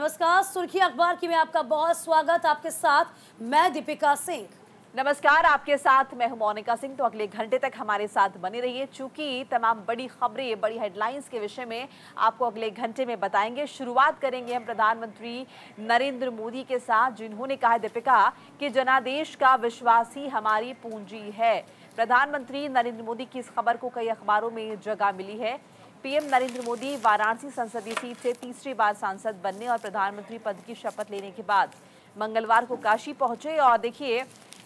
नमस्कार, सुर्खी अखबार की में आपका बहुत स्वागत। आपके साथ मैं दीपिका सिंह। नमस्कार, आपके साथ मैं हूं मोनिका सिंह। तो अगले घंटे तक हमारे साथ बने रहिए, चूंकि तमाम बड़ी खबरें, बड़ी हेडलाइंस के विषय में आपको अगले घंटे में बताएंगे। शुरुआत करेंगे हम प्रधानमंत्री नरेंद्र मोदी के साथ, जिन्होंने कहा दीपिका कि जनादेश का विश्वास ही हमारी पूंजी है। प्रधानमंत्री नरेंद्र मोदी की इस खबर को कई अखबारों में जगह मिली है। पीएम नरेंद्र मोदी वाराणसी संसदीय सीट से तीसरी बार सांसद बनने और प्रधानमंत्री पद की शपथ लेने के बाद मंगलवार को काशी पहुंचे और देखिए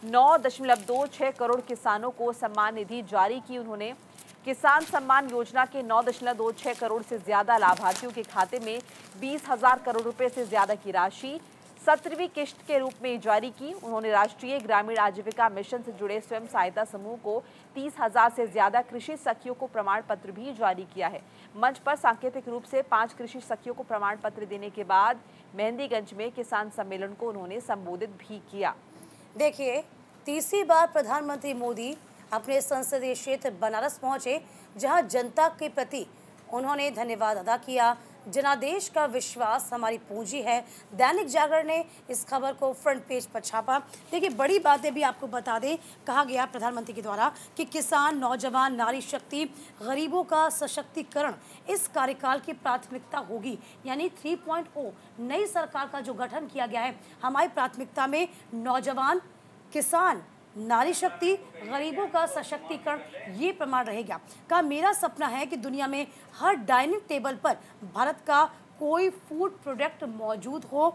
9.26 करोड़ किसानों को सम्मान निधि जारी की उन्होंने। किसान सम्मान योजना के 9.26 करोड़ से ज्यादा लाभार्थियों के खाते में 20,000 करोड़ रुपए से ज्यादा की राशि 17वीं किश्त के रूप में जारी की। उन्होंने राष्ट्रीय ग्रामीण आजीविका मिशन से जुड़े स्वयं सहायता समूह को 30,000 से ज्यादा कृषि सखियों को प्रमाण पत्र भी जारी किया है। मंच पर सांकेतिक रूप से 5 कृषि सखियों को प्रमाण पत्र देने के बाद मेहंदीगंज में किसान सम्मेलन को उन्होंने संबोधित भी किया। देखिए, तीसरी बार प्रधानमंत्री मोदी अपने संसदीय क्षेत्र बनारस पहुंचे, जहां जनता के प्रति उन्होंने धन्यवाद अदा किया। जनादेश का विश्वास हमारी पूंजी है। दैनिक जागरण ने इस खबर को फ्रंट पेज पर छापा। देखिए, बड़ी बातें भी आपको बता दें, कहा गया प्रधानमंत्री के द्वारा कि किसान, नौजवान, नारी शक्ति, गरीबों का सशक्तिकरण इस कार्यकाल की प्राथमिकता होगी। यानी 3.0 नई सरकार का जो गठन किया गया है, हमारी प्राथमिकता में नौजवान, किसान, नारी शक्ति, गरीबों का सशक्तिकरण ये प्रमाण रहेगा। का मेरा सपना है कि दुनिया में हर डाइनिंग टेबल पर भारत का कोई फूड प्रोडक्ट मौजूद हो।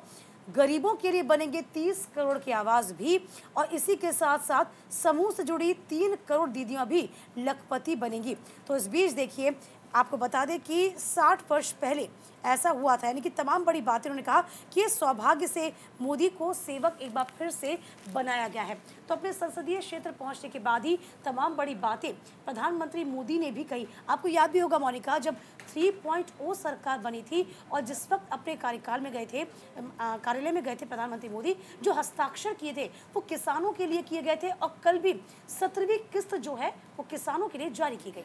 गरीबों के लिए बनेंगे 30 करोड़ के आवास भी, और इसी के साथ साथ समूह से जुड़ी 3 करोड़ दीदियां भी लखपति बनेंगी। तो इस बीच देखिए, आपको बता दें कि 60 वर्ष पहले ऐसा हुआ था। यानी कि तमाम बड़ी बातें उन्होंने कहा कि ये सौभाग्य से मोदी को सेवक एक बार फिर से बनाया गया है। तो अपने संसदीय क्षेत्र पहुंचने के बाद ही तमाम बड़ी बातें प्रधानमंत्री मोदी ने भी कही। आपको याद भी होगा मोनिका, जब 3.0 सरकार बनी थी और जिस वक्त अपने कार्यकाल में गए थे, कार्यालय में गए थे प्रधानमंत्री मोदी, जो हस्ताक्षर किए थे वो किसानों के लिए किए गए थे, और कल भी 17वीं किस्त जो है वो किसानों के लिए जारी की गई।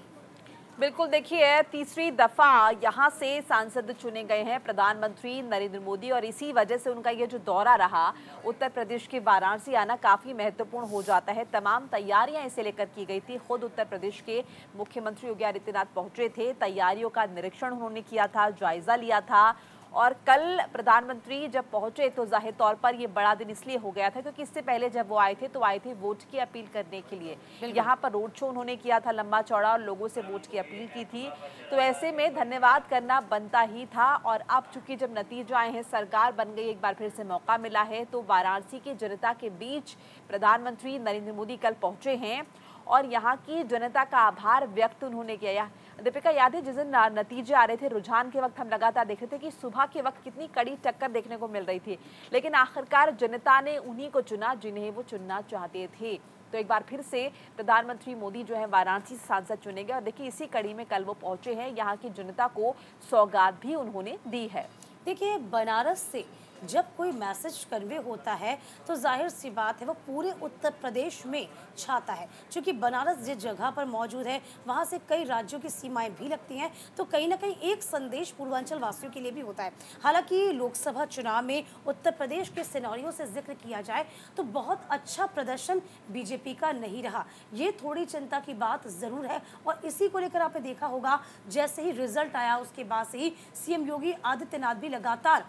बिल्कुल, देखिए तीसरी दफा यहाँ से सांसद चुने गए हैं प्रधानमंत्री नरेंद्र मोदी, और इसी वजह से उनका ये जो दौरा रहा उत्तर प्रदेश के वाराणसी आना काफी महत्वपूर्ण हो जाता है। तमाम तैयारियां इसे लेकर की गई थी। खुद उत्तर प्रदेश के मुख्यमंत्री योगी आदित्यनाथ पहुंचे थे, तैयारियों का निरीक्षण उन्होंने किया था, जायजा लिया था। और कल प्रधानमंत्री जब पहुंचे तो जाहिर तौर पर ये बड़ा दिन इसलिए हो गया था क्योंकि इससे पहले जब वो आए थे तो आए थे वोट की अपील करने के लिए। यहाँ पर रोड शो उन्होंने किया था लंबा चौड़ा और लोगों से वोट की अपील की थी। तो ऐसे में धन्यवाद करना बनता ही था। और अब चूंकि जब नतीजे आए हैं, सरकार बन गई, एक बार फिर से मौका मिला है, तो वाराणसी की जनता के बीच प्रधानमंत्री नरेंद्र मोदी कल पहुंचे हैं और यहाँ की जनता का आभार व्यक्त उन्होंने किया। दीपिका, याद है जिस दिन नतीजे आ रहे थे, रुझान के वक्त हम लगातार देख रहे थे कि सुबह के वक्त कितनी कड़ी टक्कर देखने को मिल रही थी, लेकिन आखिरकार जनता ने उन्हीं को चुना जिन्हें वो चुनना चाहते थे। तो एक बार फिर से प्रधानमंत्री मोदी जो है वाराणसी से सांसद चुने गए, और देखिए इसी कड़ी में कल वो पहुंचे हैं। यहाँ की जनता को सौगात भी उन्होंने दी है। देखिए, बनारस से जब कोई मैसेज कन्वे होता है तो जाहिर सी बात है वो पूरे उत्तर प्रदेश में छाता है। क्योंकि बनारस जिस जगह पर मौजूद है वहाँ से कई राज्यों की सीमाएं भी लगती हैं, तो कहीं ना कहीं एक संदेश पूर्वांचल वासियों के लिए भी होता है। हालांकि लोकसभा चुनाव में उत्तर प्रदेश के सिनेरियो से जिक्र किया जाए तो बहुत अच्छा प्रदर्शन बीजेपी का नहीं रहा, ये थोड़ी चिंता की बात ज़रूर है। और इसी को लेकर आपने देखा होगा, जैसे ही रिजल्ट आया उसके बाद से ही सीएम योगी आदित्यनाथ भी लगातार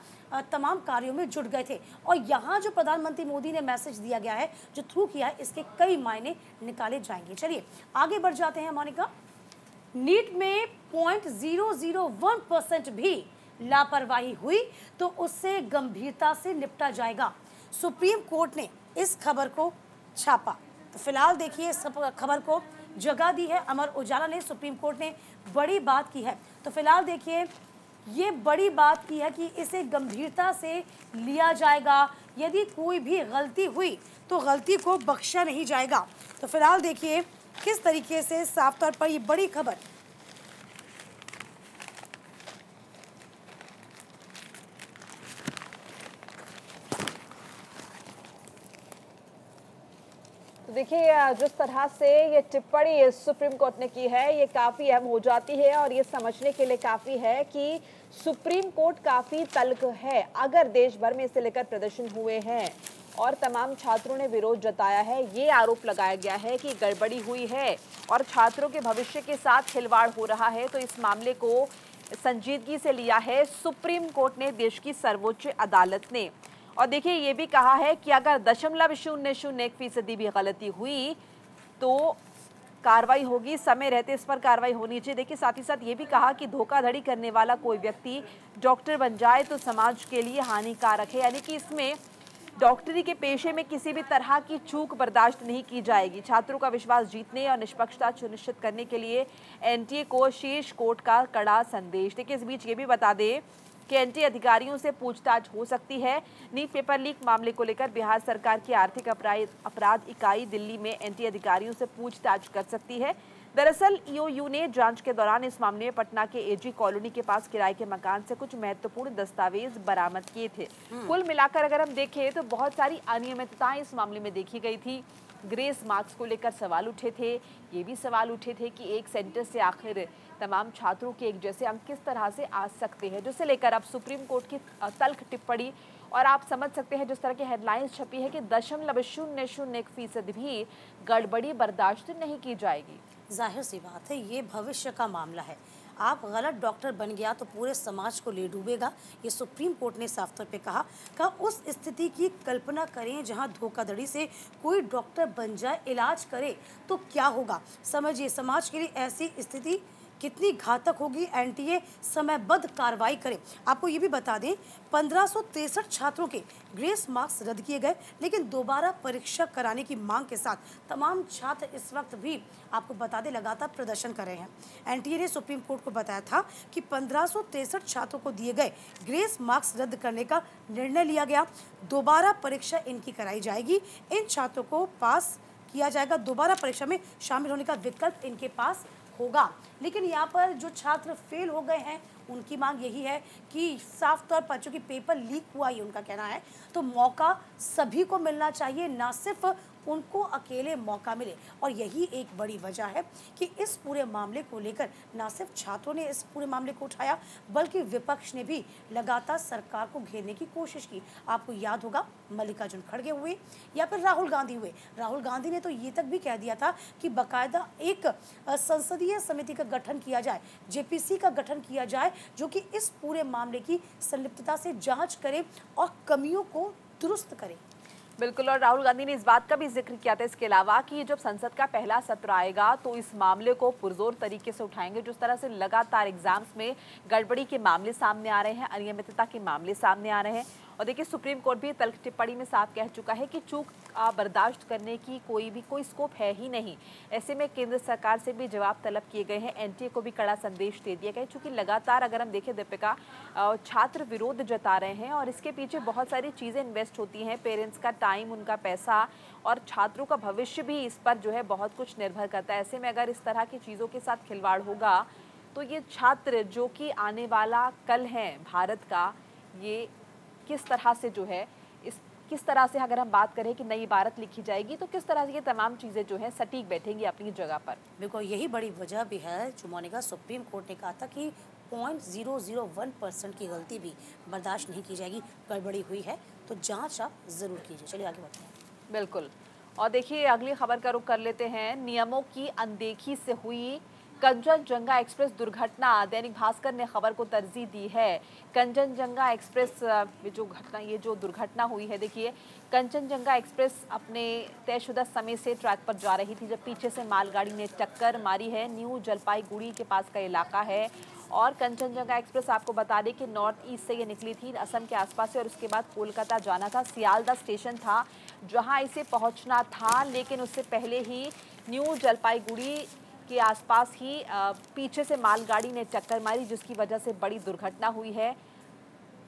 तमाम कार्यों में जुट गए थे। और यहाँ जो प्रधानमंत्री मोदी ने मैसेज दिया गया है, जो थ्रू किया है, इसके कई मायने निकाले जाएंगे। चलिए आगे बढ़ जाते हैं मोनिका। नीट में 0.001% भी लापरवाही हुई तो उससे गंभीरता से निपटा जाएगा, सुप्रीम कोर्ट ने इस खबर को छापा। तो फिलहाल देखिए, इस खबर को जगह दी है अमर उजाला ने। सुप्रीम कोर्ट ने बड़ी बात की है। तो फिलहाल देखिए, ये बड़ी बात की है कि इसे गंभीरता से लिया जाएगा। यदि कोई भी गलती हुई तो गलती को बख्शा नहीं जाएगा। तो फिलहाल देखिए किस तरीके से साफ तौर पर ये बड़ी खबर। देखिए, जिस तरह से ये टिप्पणी सुप्रीम कोर्ट ने की है, ये काफ़ी अहम हो जाती है और ये समझने के लिए काफ़ी है कि सुप्रीम कोर्ट काफी तल्ख है। अगर देश भर में इसे लेकर प्रदर्शन हुए हैं और तमाम छात्रों ने विरोध जताया है, ये आरोप लगाया गया है कि गड़बड़ी हुई है और छात्रों के भविष्य के साथ खिलवाड़ हो रहा है, तो इस मामले को संजीदगी से लिया है सुप्रीम कोर्ट ने, देश की सर्वोच्च अदालत ने। और देखिए ये भी कहा है कि अगर 0.001% भी गलती हुई तो कार्रवाई होगी, समय रहते इस पर कार्रवाई होनी चाहिए। देखिए साथ ही साथ ये भी कहा कि धोखाधड़ी करने वाला कोई व्यक्ति डॉक्टर बन जाए तो समाज के लिए हानिकारक है, यानी कि इसमें डॉक्टरी के पेशे में किसी भी तरह की चूक बर्दाश्त नहीं की जाएगी। छात्रों का विश्वास जीतने और निष्पक्षता सुनिश्चित करने के लिए एनटीए को शीर्ष कोर्ट का कड़ा संदेश। देखिए इस बीच ये भी बता दें कि एनटीए अधिकारियों से पूछताछ हो सकती है। नीट पेपर लीक मामले को लेकर बिहार सरकार की आर्थिक अपराध इकाई दिल्ली में एनटीए अधिकारियों से पूछताछ कर सकती है। दरअसल ईओयू ने जांच के दौरान इस मामले में पटना के एजी कॉलोनी के पास किराए के मकान से कुछ महत्वपूर्ण दस्तावेज बरामद किए थे। कुल मिलाकर अगर हम देखें तो बहुत सारी अनियमितताएं इस मामले में देखी गई थी। ग्रेस मार्क्स को लेकर सवाल उठे थे, ये भी सवाल उठे थे कि एक सेंटर से आखिर तमाम छात्रों के एक जैसे अंक किस तरह से आ सकते हैं, जिसे लेकर अब सुप्रीम कोर्ट की तल्ख टिप्पणी और आप समझ सकते हैं जिस तरह की हेडलाइंस छपी है कि 0.001% भी गड़बड़ी बर्दाश्त नहीं की जाएगी। जाहिर सी बात है, ये भविष्य का मामला है। आप गलत डॉक्टर बन गया तो पूरे समाज को ले डूबेगा, ये सुप्रीम कोर्ट ने साफ तौर पे कहा उस स्थिति की कल्पना करें जहां धोखाधड़ी से कोई डॉक्टर बन जाए, इलाज करे तो क्या होगा। समझिए समाज के लिए ऐसी स्थिति कितनी घातक होगी। एनटीए समयबद्ध कार्रवाई करे। आपको ये भी बता दें 1563 छात्रों के ग्रेस मार्क्स रद्द किए गए, लेकिन दोबारा परीक्षा कराने की मांग के साथ तमाम छात्र इस वक्त भी आपको बता दें लगातार प्रदर्शन कर रहे हैं। एनटीए ने सुप्रीम कोर्ट को बताया था कि 1563 छात्रों को दिए गए ग्रेस मार्क्स रद्द करने का निर्णय लिया गया। दोबारा परीक्षा इनकी कराई जाएगी, इन छात्रों को पास किया जाएगा, दोबारा परीक्षा में शामिल होने का विकल्प इनके पास होगा। लेकिन यहाँ पर जो छात्र फेल हो गए हैं उनकी मांग यही है कि साफ तौर पर चूंकि पेपर लीक हुआ, ये उनका कहना है, तो मौका सभी को मिलना चाहिए, ना सिर्फ उनको अकेले मौका मिले। और यही एक बड़ी वजह है कि इस पूरे मामले को लेकर ना सिर्फ छात्रों ने इस पूरे मामले को उठाया, बल्कि विपक्ष ने भी लगातार सरकार को घेरने की कोशिश की। आपको याद होगा मल्लिकार्जुन खड़गे हुए या फिर राहुल गांधी हुए। राहुल गांधी ने तो ये तक भी कह दिया था कि बाकायदा एक संसदीय समिति का गठन किया जाए, जेपीसी का गठन किया जाए, जो कि इस पूरे मामले की संलिप्तता से जांच करे और कमियों को दुरुस्त करे। बिल्कुल, और राहुल गांधी ने इस बात का भी जिक्र किया था इसके अलावा कि जब संसद का पहला सत्र आएगा तो इस मामले को पुरजोर तरीके से उठाएंगे। जिस तरह से लगातार एग्जाम्स में गड़बड़ी के मामले सामने आ रहे हैं, अनियमितता के मामले सामने आ रहे हैं, और देखिए सुप्रीम कोर्ट भी तल्ख टिप्पणी में साफ कह चुका है कि चूक बर्दाश्त करने की कोई स्कोप है ही नहीं। ऐसे में केंद्र सरकार से भी जवाब तलब किए गए हैं, एनटीए को भी कड़ा संदेश दे दिया गया है। चूंकि लगातार अगर हम देखें दीपिका, छात्र विरोध जता रहे हैं और इसके पीछे बहुत सारी चीज़ें इन्वेस्ट होती हैं, पेरेंट्स का टाइम, उनका पैसा और छात्रों का भविष्य भी इस पर जो है बहुत कुछ निर्भर करता है। ऐसे में अगर इस तरह की चीज़ों के साथ खिलवाड़ होगा तो ये छात्र जो कि आने वाला कल है भारत का, ये किस तरह से जो है किस तरह से अगर हम बात करें कि नई इबारत लिखी जाएगी तो किस तरह से ये तमाम चीज़ें जो हैं सटीक बैठेंगी अपनी जगह पर। बिल्कुल, यही बड़ी वजह भी है जो मोनिका, सुप्रीम कोर्ट ने कहा था कि 0.001% की गलती भी बर्दाश्त नहीं की जाएगी। गड़बड़ी हुई है तो जांच आप जरूर कीजिए। चलिए आगे बढ़ते हैं। बिल्कुल, और देखिए अगली खबर का रुख कर लेते हैं। नियमों की अनदेखी से हुई कंचनजंगा एक्सप्रेस दुर्घटना, दैनिक भास्कर ने खबर को तरजीह दी है। कंचनजंगा एक्सप्रेस ये जो दुर्घटना हुई है, देखिए कंचनजंगा एक्सप्रेस अपने तयशुदा समय से ट्रैक पर जा रही थी जब पीछे से मालगाड़ी ने टक्कर मारी है। न्यू जलपाईगुड़ी के पास का इलाका है और कंचनजंगा एक्सप्रेस आपको बता दें कि नॉर्थ ईस्ट से ये निकली थी असम के आसपास से और उसके बाद कोलकाता जाना था। सियालदा स्टेशन था जहां इसे पहुंचना था, लेकिन उससे पहले ही न्यू जलपाईगुड़ी के आसपास ही पीछे से मालगाड़ी ने टक्कर मारी, जिसकी वजह से बड़ी दुर्घटना हुई है।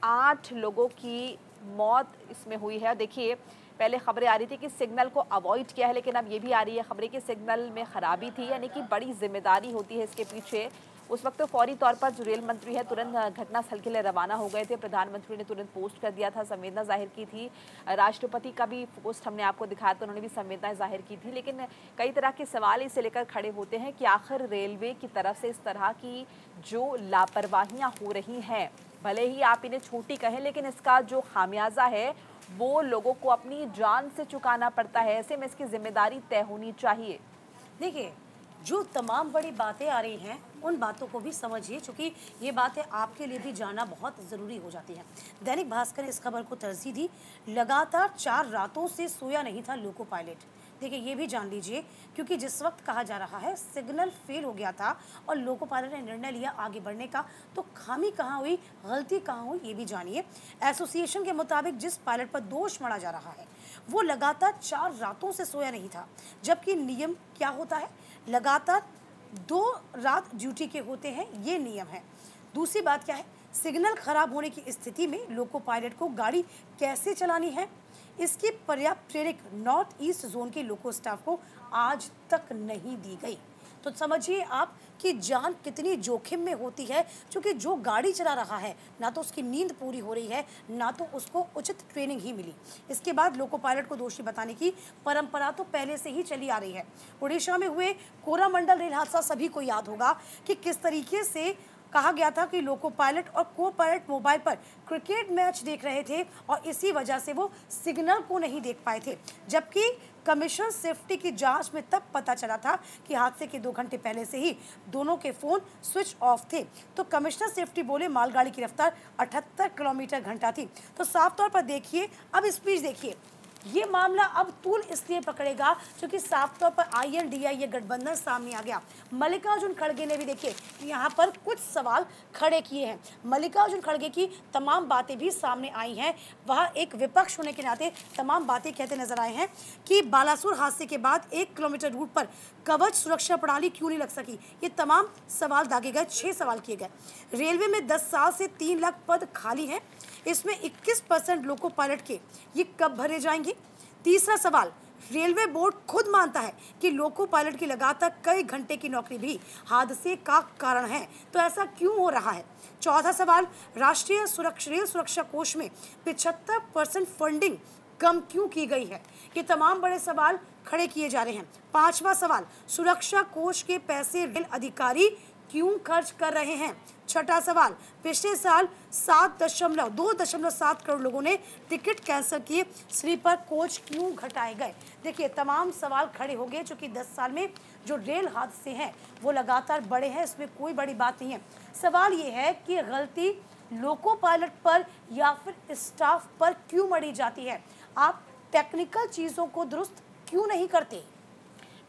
8 लोगों की मौत इसमें हुई है। देखिए पहले खबरें आ रही थी कि सिग्नल को अवॉइड किया है, लेकिन अब ये भी आ रही है खबरें कि सिग्नल में खराबी थी, यानी कि बड़ी जिम्मेदारी होती है इसके पीछे। उस वक्त तो फौरी तौर पर जो रेल मंत्री है तुरंत घटनास्थल के लिए रवाना हो गए थे। प्रधानमंत्री ने तुरंत पोस्ट कर दिया था, संवेदना जाहिर की थी। राष्ट्रपति का भी पोस्ट हमने आपको दिखाया तो उन्होंने भी संवेदना जाहिर की थी। लेकिन कई तरह के सवाल इसे लेकर खड़े होते हैं कि आखिर रेलवे की तरफ से इस तरह की जो लापरवाहियां हो रही हैं, भले ही आप इन्हें छोटी कहें, लेकिन इसका जो खामियाजा है वो लोगों को अपनी जान से चुकाना पड़ता है। ऐसे में इसकी जिम्मेदारी तय होनी चाहिए। देखिए, जो तमाम बड़ी बातें आ रही हैं उन बातों को भी समझिए, क्योंकि ये बातें आपके लिए भी जानना बहुत ज़रूरी हो जाती है। दैनिक भास्कर ने इस खबर को तरजीह दी, लगातार 4 रातों से सोया नहीं था लोको पायलट। देखिए, ये भी जान लीजिए, क्योंकि जिस वक्त कहा जा रहा है सिग्नल फेल हो गया था और लोको पायलट ने निर्णय लिया आगे बढ़ने का, तो खामी कहाँ हुई, गलती कहाँ हुई, ये भी जानिए। एसोसिएशन के मुताबिक जिस पायलट पर दोष मढ़ा जा रहा है वो लगातार 4 रातों से सोया नहीं था, जबकि नियम क्या होता है, लगातार 2 रात ड्यूटी के होते हैं, ये नियम है। दूसरी बात क्या है, सिग्नल खराब होने की स्थिति में लोको पायलट को गाड़ी कैसे चलानी है, इसकी पर्याप्त ट्रेनिंग नॉर्थ ईस्ट जोन के लोको स्टाफ को आज तक नहीं दी गई। तो समझिए आप कि जान कितनी जोखिम में होती है, क्योंकि जो गाड़ी चला रहा है ना तो उसकी नींद पूरी हो रही है, ना तो उसको उचित ट्रेनिंग ही मिली। इसके बाद लोको पायलट को दोषी बताने की परंपरा तो पहले से ही चली आ रही है। उड़ीसा में हुए कोरामंडल रेल हादसा सभी को याद होगा कि किस तरीके से कहा गया था कि लोको पायलट और को पायलट मोबाइल पर क्रिकेट मैच देख रहे थे और इसी वजह से वो सिग्नल को नहीं देख पाए थे, जबकि कमिश्नर सेफ्टी की जांच में तब पता चला था कि हादसे के 2 घंटे पहले से ही दोनों के फोन स्विच ऑफ थे। तो कमिश्नर सेफ्टी बोले मालगाड़ी की रफ्तार 78 किलोमीटर घंटा थी। तो साफ तौर पर देखिए, अब स्पीच देखिए, ये मामला अब तूल इसलिए पकड़ेगा क्योंकि साफ तौर पर INDI ये गठबंधन सामने आ गया। मल्लिकार्जुन खड़गे ने भी देखिए यहाँ पर कुछ सवाल खड़े किए हैं। मल्लिकार्जुन खड़गे की तमाम बातें भी सामने आई हैं। वह एक विपक्ष होने के नाते तमाम बातें कहते नजर आए हैं कि बालासुर हादसे के बाद 1 किलोमीटर रूट पर कवच सुरक्षा प्रणाली क्यों नहीं लग सकी। ये तमाम सवाल दागे गए, 6 सवाल किए गए। रेलवे में 10 साल से 3 लाख पद खाली हैं, इसमें 21% लोको पायलट के, ये कब भरे जाएंगे। तीसरा सवाल, रेलवे बोर्ड खुद मानता है कि लोको पायलट की लगातार कई घंटे की नौकरी भी हादसे का कारण है, तो ऐसा क्यों हो रहा है। चौथा सवाल, राष्ट्रीय रेल सुरक्षा कोष में 75% फंडिंग कम क्यों की गई है। ये तमाम बड़े सवाल खड़े किए जा रहे हैं। पांचवा सवाल, सुरक्षा कोष के पैसे रेल अधिकारी क्यों खर्च कर रहे हैं। छठा सवाल, पिछले साल 2.7 करोड़ लोगों ने टिकट कैंसिल किए, स्लीपर कोच क्यों घटाए गए। देखिए, तमाम सवाल खड़े हो गए, क्योंकि 10 साल में जो रेल हादसे हैं वो लगातार बढ़े हैं, इसमें कोई बड़ी बात नहीं है। सवाल ये है कि गलती लोको पायलट पर या फिर स्टाफ पर क्यों मढ़ी जाती है। आप टेक्निकल चीज़ों को दुरुस्त क्यों नहीं करते।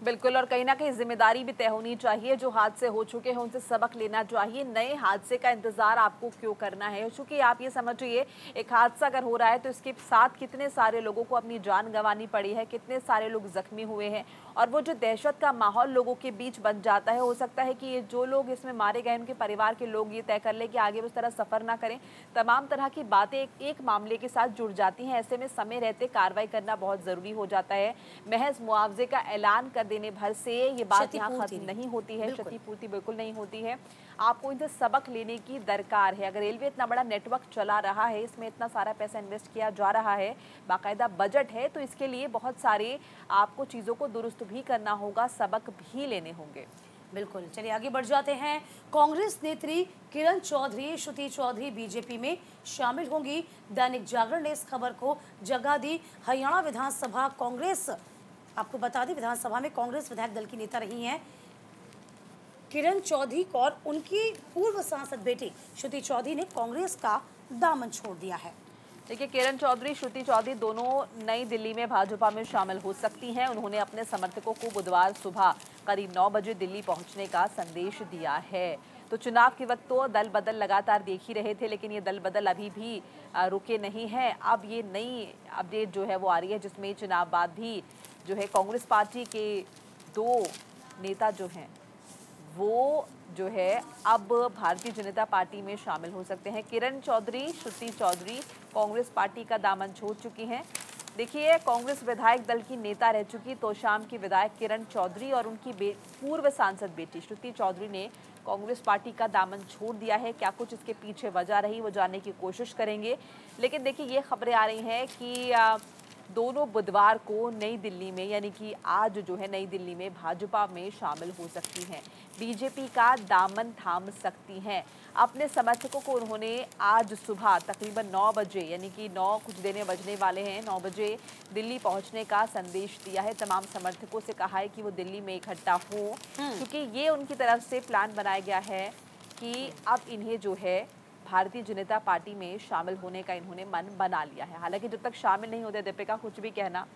बिल्कुल, और कहीं ना कहीं जिम्मेदारी भी तय होनी चाहिए। जो हादसे हो चुके हैं उनसे सबक लेना चाहिए। नए हादसे का इंतजार आपको क्यों करना है, क्योंकि आप ये समझिए एक हादसा अगर हो रहा है तो इसके साथ कितने सारे लोगों को अपनी जान गंवानी पड़ी है, कितने सारे लोग जख्मी हुए हैं, और वो जो दहशत का माहौल लोगों के बीच बन जाता है। हो सकता है कि ये जो लोग इसमें मारे गए उनके परिवार के लोग ये तय कर ले कि आगे उस तरह सफर ना करें। तमाम तरह की बातें एक मामले के साथ जुड़ जाती हैं। ऐसे में समय रहते कार्रवाई करना बहुत जरूरी हो जाता है। महज मुआवजे का ऐलान कर देने भर से ये बात यहाँ खत्म नहीं होती है, क्षतिपूर्ति बिल्कुल नहीं होती है। आपको इनसे सबक लेने की दरकार है। अगर रेलवे इतना बड़ा नेटवर्क चला रहा है, इसमें इतना सारा पैसा इन्वेस्ट किया जा रहा है, बाकायदा बजट है, तो इसके लिए बहुत सारे आपको चीज़ों को दुरुस्त भी करना होगा, सबक भी लेने होंगे। बिल्कुल, चलिए आगे बढ़ जाते हैं। कांग्रेस नेत्री किरण चौधरी, श्रुति चौधरी बीजेपी में शामिल होंगी। दैनिक जागरण ने इस खबर को जगह दी। हरियाणा विधानसभा कांग्रेस, आपको बता दें, विधानसभा में कांग्रेस विधायक दल की नेता रही हैं किरण चौधरी और उनकी पूर्व सांसद बेटी श्रुति चौधरी ने कांग्रेस का दामन छोड़ दिया है। देखिए, किरण चौधरी, श्रुति चौधरी दोनों नई दिल्ली में भाजपा में शामिल हो सकती हैं। उन्होंने अपने समर्थकों को बुधवार सुबह करीब 9 बजे दिल्ली पहुंचने का संदेश दिया है। तो चुनाव के वक्त तो दल बदल लगातार देख ही रहे थे, लेकिन ये दल बदल अभी भी रुके नहीं है। अब ये नई अपडेट जो है वो आ रही है, जिसमें चुनाव बाद भी जो है कांग्रेस पार्टी के 2 नेता जो हैं वो जो है अब भारतीय जनता पार्टी में शामिल हो सकते हैं। किरण चौधरी, श्रुति चौधरी कांग्रेस पार्टी का दामन छोड़ चुकी हैं। देखिए, कांग्रेस विधायक दल की नेता रह चुकी तोशाम की विधायक किरण चौधरी और उनकी पूर्व सांसद बेटी श्रुति चौधरी ने कांग्रेस पार्टी का दामन छोड़ दिया है। क्या कुछ इसके पीछे वजह रही वो जानने की कोशिश करेंगे। लेकिन देखिए ये खबरें आ रही हैं कि दोनों बुधवार को नई दिल्ली में, यानी कि आज जो है नई दिल्ली में भाजपा में शामिल हो सकती हैं, बीजेपी का दामन थाम सकती हैं। अपने समर्थकों को उन्होंने आज सुबह तकरीबन 9 बजे, यानी कि 9 कुछ देने बजने वाले हैं, 9 बजे दिल्ली पहुंचने का संदेश दिया है। तमाम समर्थकों से कहा है कि वो दिल्ली में इकट्ठा हो, क्योंकि ये उनकी तरफ से प्लान बनाया गया है कि अब इन्हें जो है भारतीय जनता पार्टी में शामिल होने का इन्होंने मन बना लिया है। हालांकि जब तक शामिल नहीं होते दीपिका, कुछ भी कहना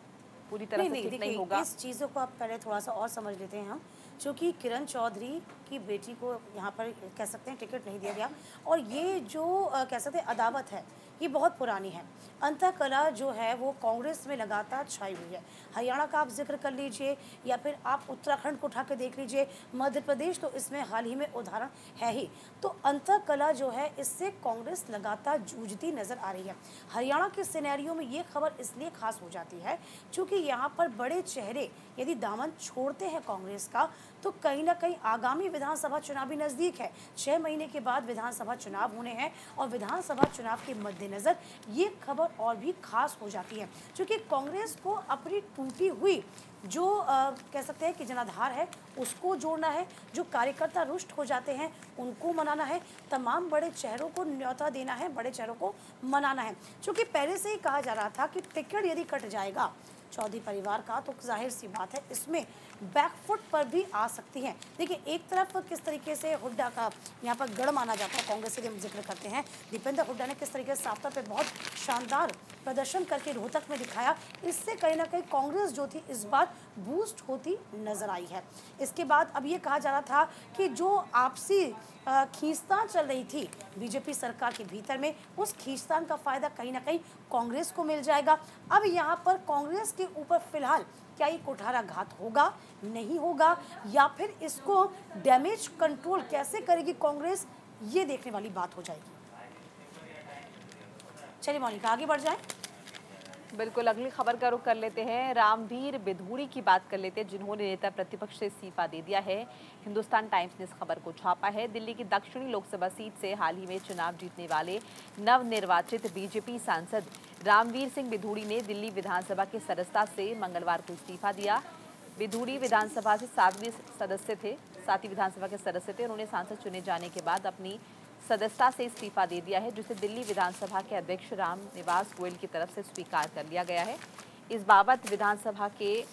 पूरी तरह से ठीक नहीं होगा। इस चीज़ों को आप पहले थोड़ा सा और समझ लेते हैं हम, क्योंकि किरण चौधरी की बेटी को यहाँ पर कह सकते हैं टिकट नहीं दिया गया, और ये जो कह सकते हैं अदावत है ये बहुत पुरानी है। अंतःकलह जो है वो कांग्रेस में लगातार छाई हुई है। हरियाणा का आप जिक्र कर लीजिए या फिर आप उत्तराखंड को उठा के देख लीजिए, मध्य प्रदेश तो इसमें हाल ही में उदाहरण है ही। तो अंतःकलह जो है इससे कांग्रेस लगातार जूझती नजर आ रही है। हरियाणा के सिनेरियो में ये खबर इसलिए खास हो जाती है क्योंकि यहाँ पर बड़े चेहरे यदि दामन छोड़ते हैं कांग्रेस का, तो कहीं ना कहीं आगामी विधानसभा चुनाव भी नज़दीक है। 6 महीने के बाद विधानसभा चुनाव होने हैं और विधानसभा चुनाव के मद्देनज़र ये खबर और भी खास हो जाती है, क्योंकि कांग्रेस को अपनी टूटी हुई जो कह सकते हैं कि जनाधार है उसको जोड़ना है, जो कार्यकर्ता रुष्ट हो जाते हैं उनको मनाना है, तमाम बड़े चेहरों को न्योता देना है, बड़े चेहरों को मनाना है। क्योंकि पहले से ही कहा जा रहा था कि टिकट यदि कट जाएगा चौधरी परिवार का तो जाहिर सी बात है इसमें बैकफुट पर भी आ सकती हैं। देखिए एक तरफ किस तरीके से हुड्डा का यहाँ पर गढ़ माना जाता है, कांग्रेस के हम जिक्र करते हैं, दीपेंद्र हुड्डा ने किस तरीके से साफ्ता पे बहुत शानदार प्रदर्शन करके रोहतक में दिखाया, इससे कहीं ना कहीं कांग्रेस जो थी इस बार बूस्ट होती नजर आई है। इसके बाद अब ये कहा जा रहा था कि जो आपसी खींचतान चल रही थी बीजेपी सरकार के भीतर में, उस खींचतान का फायदा कहीं ना कहीं कांग्रेस को मिल जाएगा। अब यहाँ पर कांग्रेस के ऊपर फिलहाल क्या ये कुठाराघात होगा, नहीं होगा, या फिर इसको डैमेज कंट्रोल कैसे करेगी कांग्रेस, ये देखने वाली बात हो जाएगी। चलिए मोनिका आगे बढ़ जाएं। बिल्कुल, अगली खबर का रुख कर लेते हैं। रामवीर बिधूड़ी की बात कर लेते हैं, जिन्होंने नेता प्रतिपक्ष से इस्तीफा दे दिया है। हिंदुस्तान टाइम्स ने इस खबर को छापा है। दिल्ली की दक्षिणी लोकसभा सीट से हाल ही में चुनाव जीतने वाले नवनिर्वाचित बीजेपी सांसद रामवीर सिंह बिधूड़ी ने दिल्ली विधानसभा की सदस्यता से मंगलवार को इस्तीफा दिया। बिधूड़ी विधानसभा से 7वीं विधानसभा के सदस्य थे। उन्होंने सांसद चुने जाने के बाद अपनी सदस्यता से इस्तीफा दे दिया है, जिसे दिल्ली विधानसभा के अध्यक्ष राम निवास गोयल की तरफ से स्वीकार कर लिया गया है। इस बाबत विधानसभा के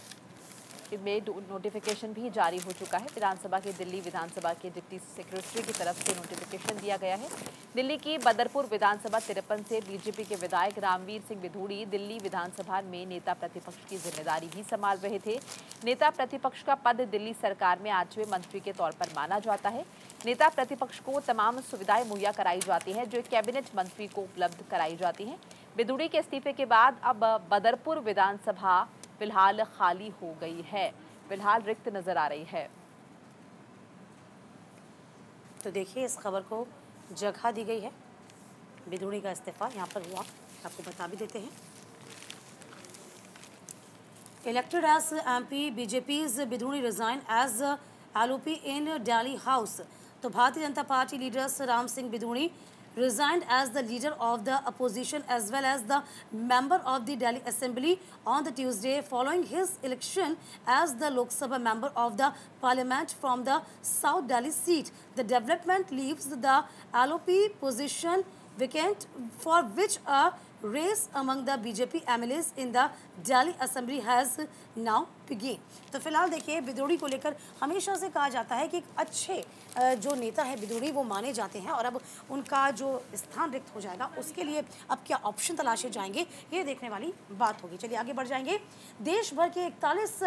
में नोटिफिकेशन भी जारी हो चुका है। विधानसभा के दिल्ली विधानसभा के डिप्टी सेक्रेटरी की तरफ से नोटिफिकेशन दिया गया है। दिल्ली की बदरपुर विधानसभा 53 से बीजेपी के विधायक रामवीर सिंह बिधूड़ी दिल्ली विधानसभा में नेता प्रतिपक्ष की जिम्मेदारी भी संभाल रहे थे। नेता प्रतिपक्ष का पद दिल्ली सरकार में 8वें मंत्री के तौर पर माना जाता है। नेता प्रतिपक्ष को तमाम सुविधाएं मुहैया कराई जाती हैं, जो कैबिनेट मंत्री को उपलब्ध कराई जाती हैं। बिधूड़ी के इस्तीफे के बाद अब बदरपुर विधानसभा फिलहाल खाली हो गई है, फिलहाल रिक्त नजर आ रही है। तो देखिए इस खबर को जगह दी गई है, बिधूड़ी का इस्तीफा यहाँ पर हुआ, आपको बता भी देते हैं। Elected as MP BJP's Bidhuri resign as LOP in Delhi house. तो Bharatiya Janata Party leaders Ram Singh Bidhuri resigned as the leader of the opposition as well as the member of the Delhi Assembly on the Tuesday following his election as the Lok Sabha member of the parliament from the South Delhi seat. The development leaves the LOP position vacant, for which a race among the BJP MLAs in the Delhi Assembly has now begun. तो फिलहाल देखिए बिधूड़ी को लेकर हमेशा से कहा जाता है कि एक अच्छे जो नेता है बिधूड़ी वो माने जाते हैं, और अब उनका जो स्थान रिक्त हो जाएगा उसके लिए अब क्या ऑप्शन तलाशे जाएंगे ये देखने वाली बात होगी। चलिए आगे बढ़ जाएंगे। देश भर के 41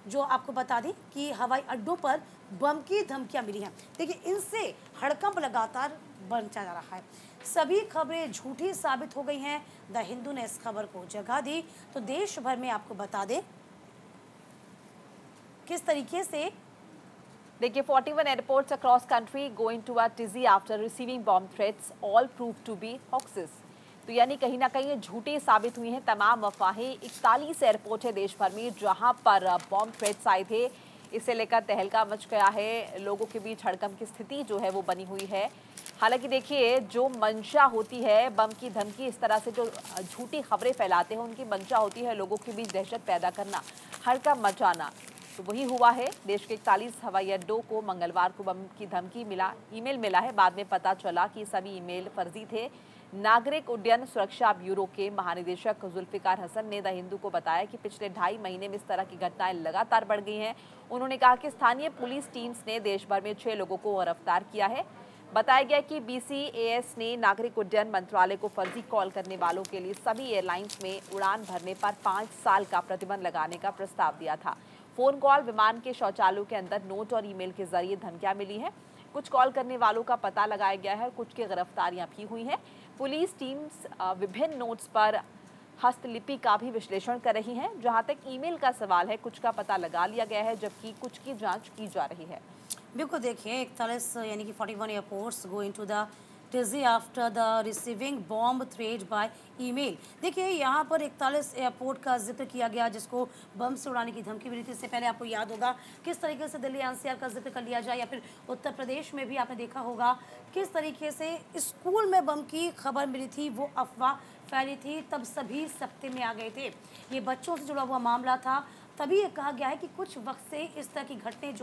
जो आपको बता दें कि हवाई अड्डों पर बम की धमकियां मिली हैं। देखिए इनसे हड़कंप लगातार बढ़ता जा रहा है, सभी खबरें झूठी साबित हो गई हैं। द हिंदू ने इस खबर को जगह दी। तो देश भर में आपको बता दें किस तरीके से देखिए 41 airports across country going to a tizzy after receiving bomb threats, all prove to be hoaxes. तो यानी कहीं ना कहीं झूठे साबित हुई हैं तमाम अफवाहें। 41 एयरपोर्ट है देश भर में जहां पर बॉम्ब थ्रेट्स आए थे। इसे लेकर तहलका मच गया है, लोगों के बीच हड़कंप की स्थिति जो है वो बनी हुई है। हालांकि देखिए, जो मंशा होती है बम की धमकी, इस तरह से जो झूठी खबरें फैलाते हैं, उनकी मंशा होती है लोगों के बीच दहशत पैदा करना, हड़कंप मचाना। तो वही हुआ है। देश के 41 हवाई अड्डों को मंगलवार को बम की धमकी ईमेल मिला है। बाद में पता चला कि सभी ईमेल फर्जी थे। नागरिक उड्डयन सुरक्षा ब्यूरो के महानिदेशक जुल्फिकार हसन ने द हिंदू को बताया कि पिछले 2.5 महीने में इस तरह की घटनाएं लगातार बढ़ गई हैं। उन्होंने कहा कि स्थानीय पुलिस टीम्स ने देश भर में 6 लोगों को गिरफ्तार किया है। बताया गया कि BCAS ने नागरिक उड्डयन मंत्रालय को फर्जी कॉल करने वालों के लिए सभी एयरलाइंस में उड़ान भरने पर 5 साल का प्रतिबंध लगाने का प्रस्ताव दिया था। फोन कॉल, विमान के शौचालयों के अंदर नोट और ईमेल के जरिए धमकियां मिली हैं। कुछ कॉल करने वालों का पता लगाया गया है, कुछ की गिरफ्तारियां भी हुई हैं। पुलिस टीम्स विभिन्न नोट्स पर हस्तलिपि का भी विश्लेषण कर रही हैं। जहां तक ईमेल का सवाल है, कुछ का पता लगा लिया गया है, जबकि कुछ की जांच की जा रही है। बिल्कुल, देखिए 41 यानी कि 41 airports go into the dizzy after the receiving bomb threat by email. देखिए यहाँ पर 41 एयरपोर्ट का जिक्र किया गया जिसको बम से उड़ाने की धमकी मिली थी। इससे पहले आपको याद होगा किस तरीके से दिल्ली NCR का जिक्र कर लिया जाए, या फिर उत्तर प्रदेश में भी आपने देखा होगा किस तरीके से स्कूल में बम की खबर मिली थी, वो अफवाह फैली थी, तब सभी सख्ते में आ गए थे। ये बच्चों से जुड़ा हुआ मामला था। तभी ये कहा गया है कि कुछ वक्त से इस तरह की घटनाएं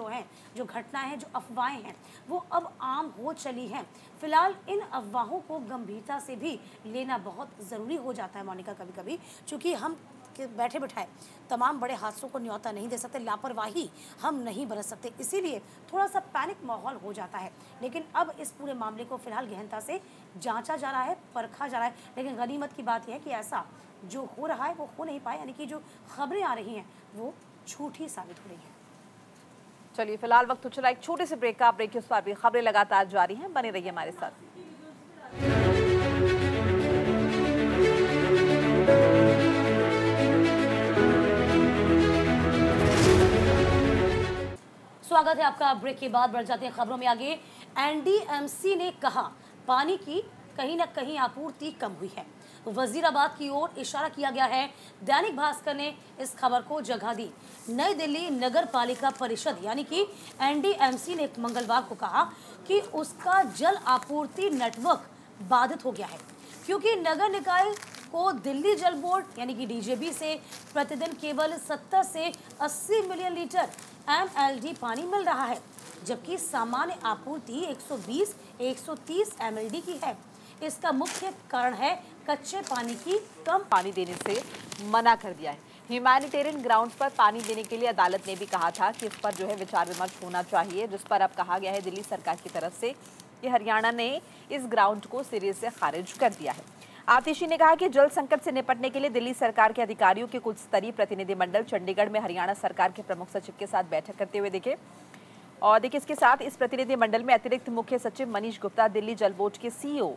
जो घटनाएं हैं, जो अफवाहें हैं, वो अब आम हो चली हैं। फिलहाल इन अफवाहों को गंभीरता से भी लेना बहुत ज़रूरी हो जाता है मोनिका, कभी कभी, क्योंकि हम बैठे बिठाए तमाम बड़े हादसों को न्योता नहीं दे सकते, लापरवाही हम नहीं बरत सकते, इसीलिए थोड़ा सा पैनिक माहौल हो जाता है। लेकिन अब इस पूरे मामले को फिलहाल गहनता से जांचा जा रहा है, परखा जा रहा है। लेकिन गनीमत की बात यह है कि ऐसा जो हो रहा है वो हो नहीं पाया, यानी कि जो खबरें आ रही हैं वो झूठी साबित हो रही हैं। चलिए, फिलहाल वक्त हो चला एक छोटे से ब्रेक का। ब्रेक के उस पर भी खबरें लगातार जारी हैं, बने रहिए हमारे साथ। स्वागत है आपका। ब्रेक के बाद बढ़ जाते हैं खबरों में आगे। NDMC ने कहा पानी की कहीं ना कहीं आपूर्ति कम हुई है, वजीराबाद की ओर इशारा किया गया है। दैनिक भास्कर ने इस खबर को जगह दी। नई दिल्ली नगर पालिका परिषद यानी कि NDMC ने मंगलवार को कहा कि उसका जल आपूर्ति नेटवर्क बाधित हो गया है, क्योंकि नगर निकाय को दिल्ली जल बोर्ड यानी कि DJB से प्रतिदिन केवल 70 से 80 मिलियन लीटर MLD पानी मिल रहा है, जबकि सामान्य आपूर्ति 120-130 MLD की है। इसका मुख्य कारण है कच्चे पानी की कम पानी देने से मना कर दिया है। ह्यूमैनिटेरियन ग्राउंड्स पर पानी देने के लिए अदालत ने भी कहा था कि इस पर जो है विचार विमर्श होना चाहिए, जिस पर अब कहा गया है दिल्ली सरकार की तरफ से कि हरियाणा ने इस ग्राउंड को सिरे से खारिज कर दिया है। आतिशी ने कहा कि जल संकट से निपटने के लिए दिल्ली सरकार के अधिकारियों के कुछ स्तरीय प्रतिनिधिमंडल चंडीगढ़ में हरियाणा सरकार के प्रमुख सचिव के साथ बैठक करते हुए दिखे। और देखिए, इसके साथ इस प्रतिनिधिमंडल में अतिरिक्त मुख्य सचिव मनीष गुप्ता, दिल्ली जल बोर्ड के CEO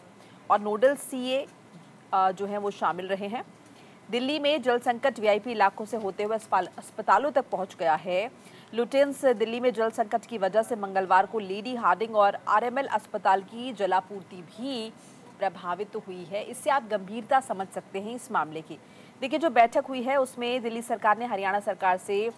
और नोडल CA जो हैं वो शामिल रहे हैं। दिल्ली में जल संकट VIP इलाकों से होते हुए अस्पतालों तक पहुंच गया है। लुटेंस दिल्ली में जल संकट की वजह से मंगलवार को लेडी हार्डिंग और RML अस्पताल की जलापूर्ति भी प्रभावित हुई है। इससे आप गंभीरता समझ सकते हैं इस मामले की। देखिए, जो बैठक हुई है उसमें दिल्ली सरकार ने हरियाणा सरकार से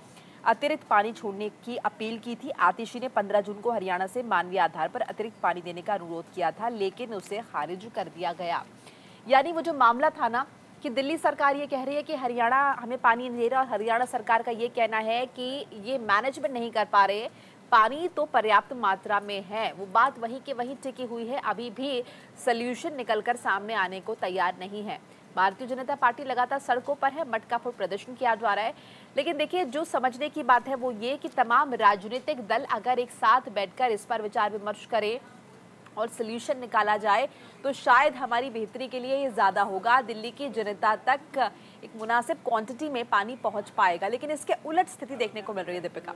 अतिरिक्त पानी छोड़ने की अपील की थी। आतिशी ने 15 जून को हरियाणा से मानवीय आधार पर अतिरिक्त पानी देने का अनुरोध किया था, लेकिन उसे खारिज कर दिया गया। यानी वो जो मामला था ना कि दिल्ली सरकार ये कह रही है कि हरियाणा हमें पानी नहीं दे रहा, और हरियाणा सरकार का ये कहना है कि ये मैनेजमेंट नहीं कर पा रहे, पानी तो पर्याप्त मात्रा में है। वो बात वहीं के वहीं टिकी हुई है, अभी भी सॉल्यूशन निकलकर सामने आने को तैयार नहीं है। भारतीय जनता पार्टी लगातार सड़कों पर है, मटका फोड़ प्रदर्शन किया जा रहा है। लेकिन देखिए, जो समझने की बात है वो ये कि तमाम राजनीतिक दल अगर एक साथ बैठकर इस पर विचार विमर्श करें और सोल्यूशन निकाला जाए तो शायद हमारी बेहतरी के लिए ये ज़्यादा होगा। दिल्ली की जनता तक एक मुनासिब क्वांटिटी में पानी पहुंच पाएगा, लेकिन इसके उलट स्थिति देखने को मिल रही है दीपिका।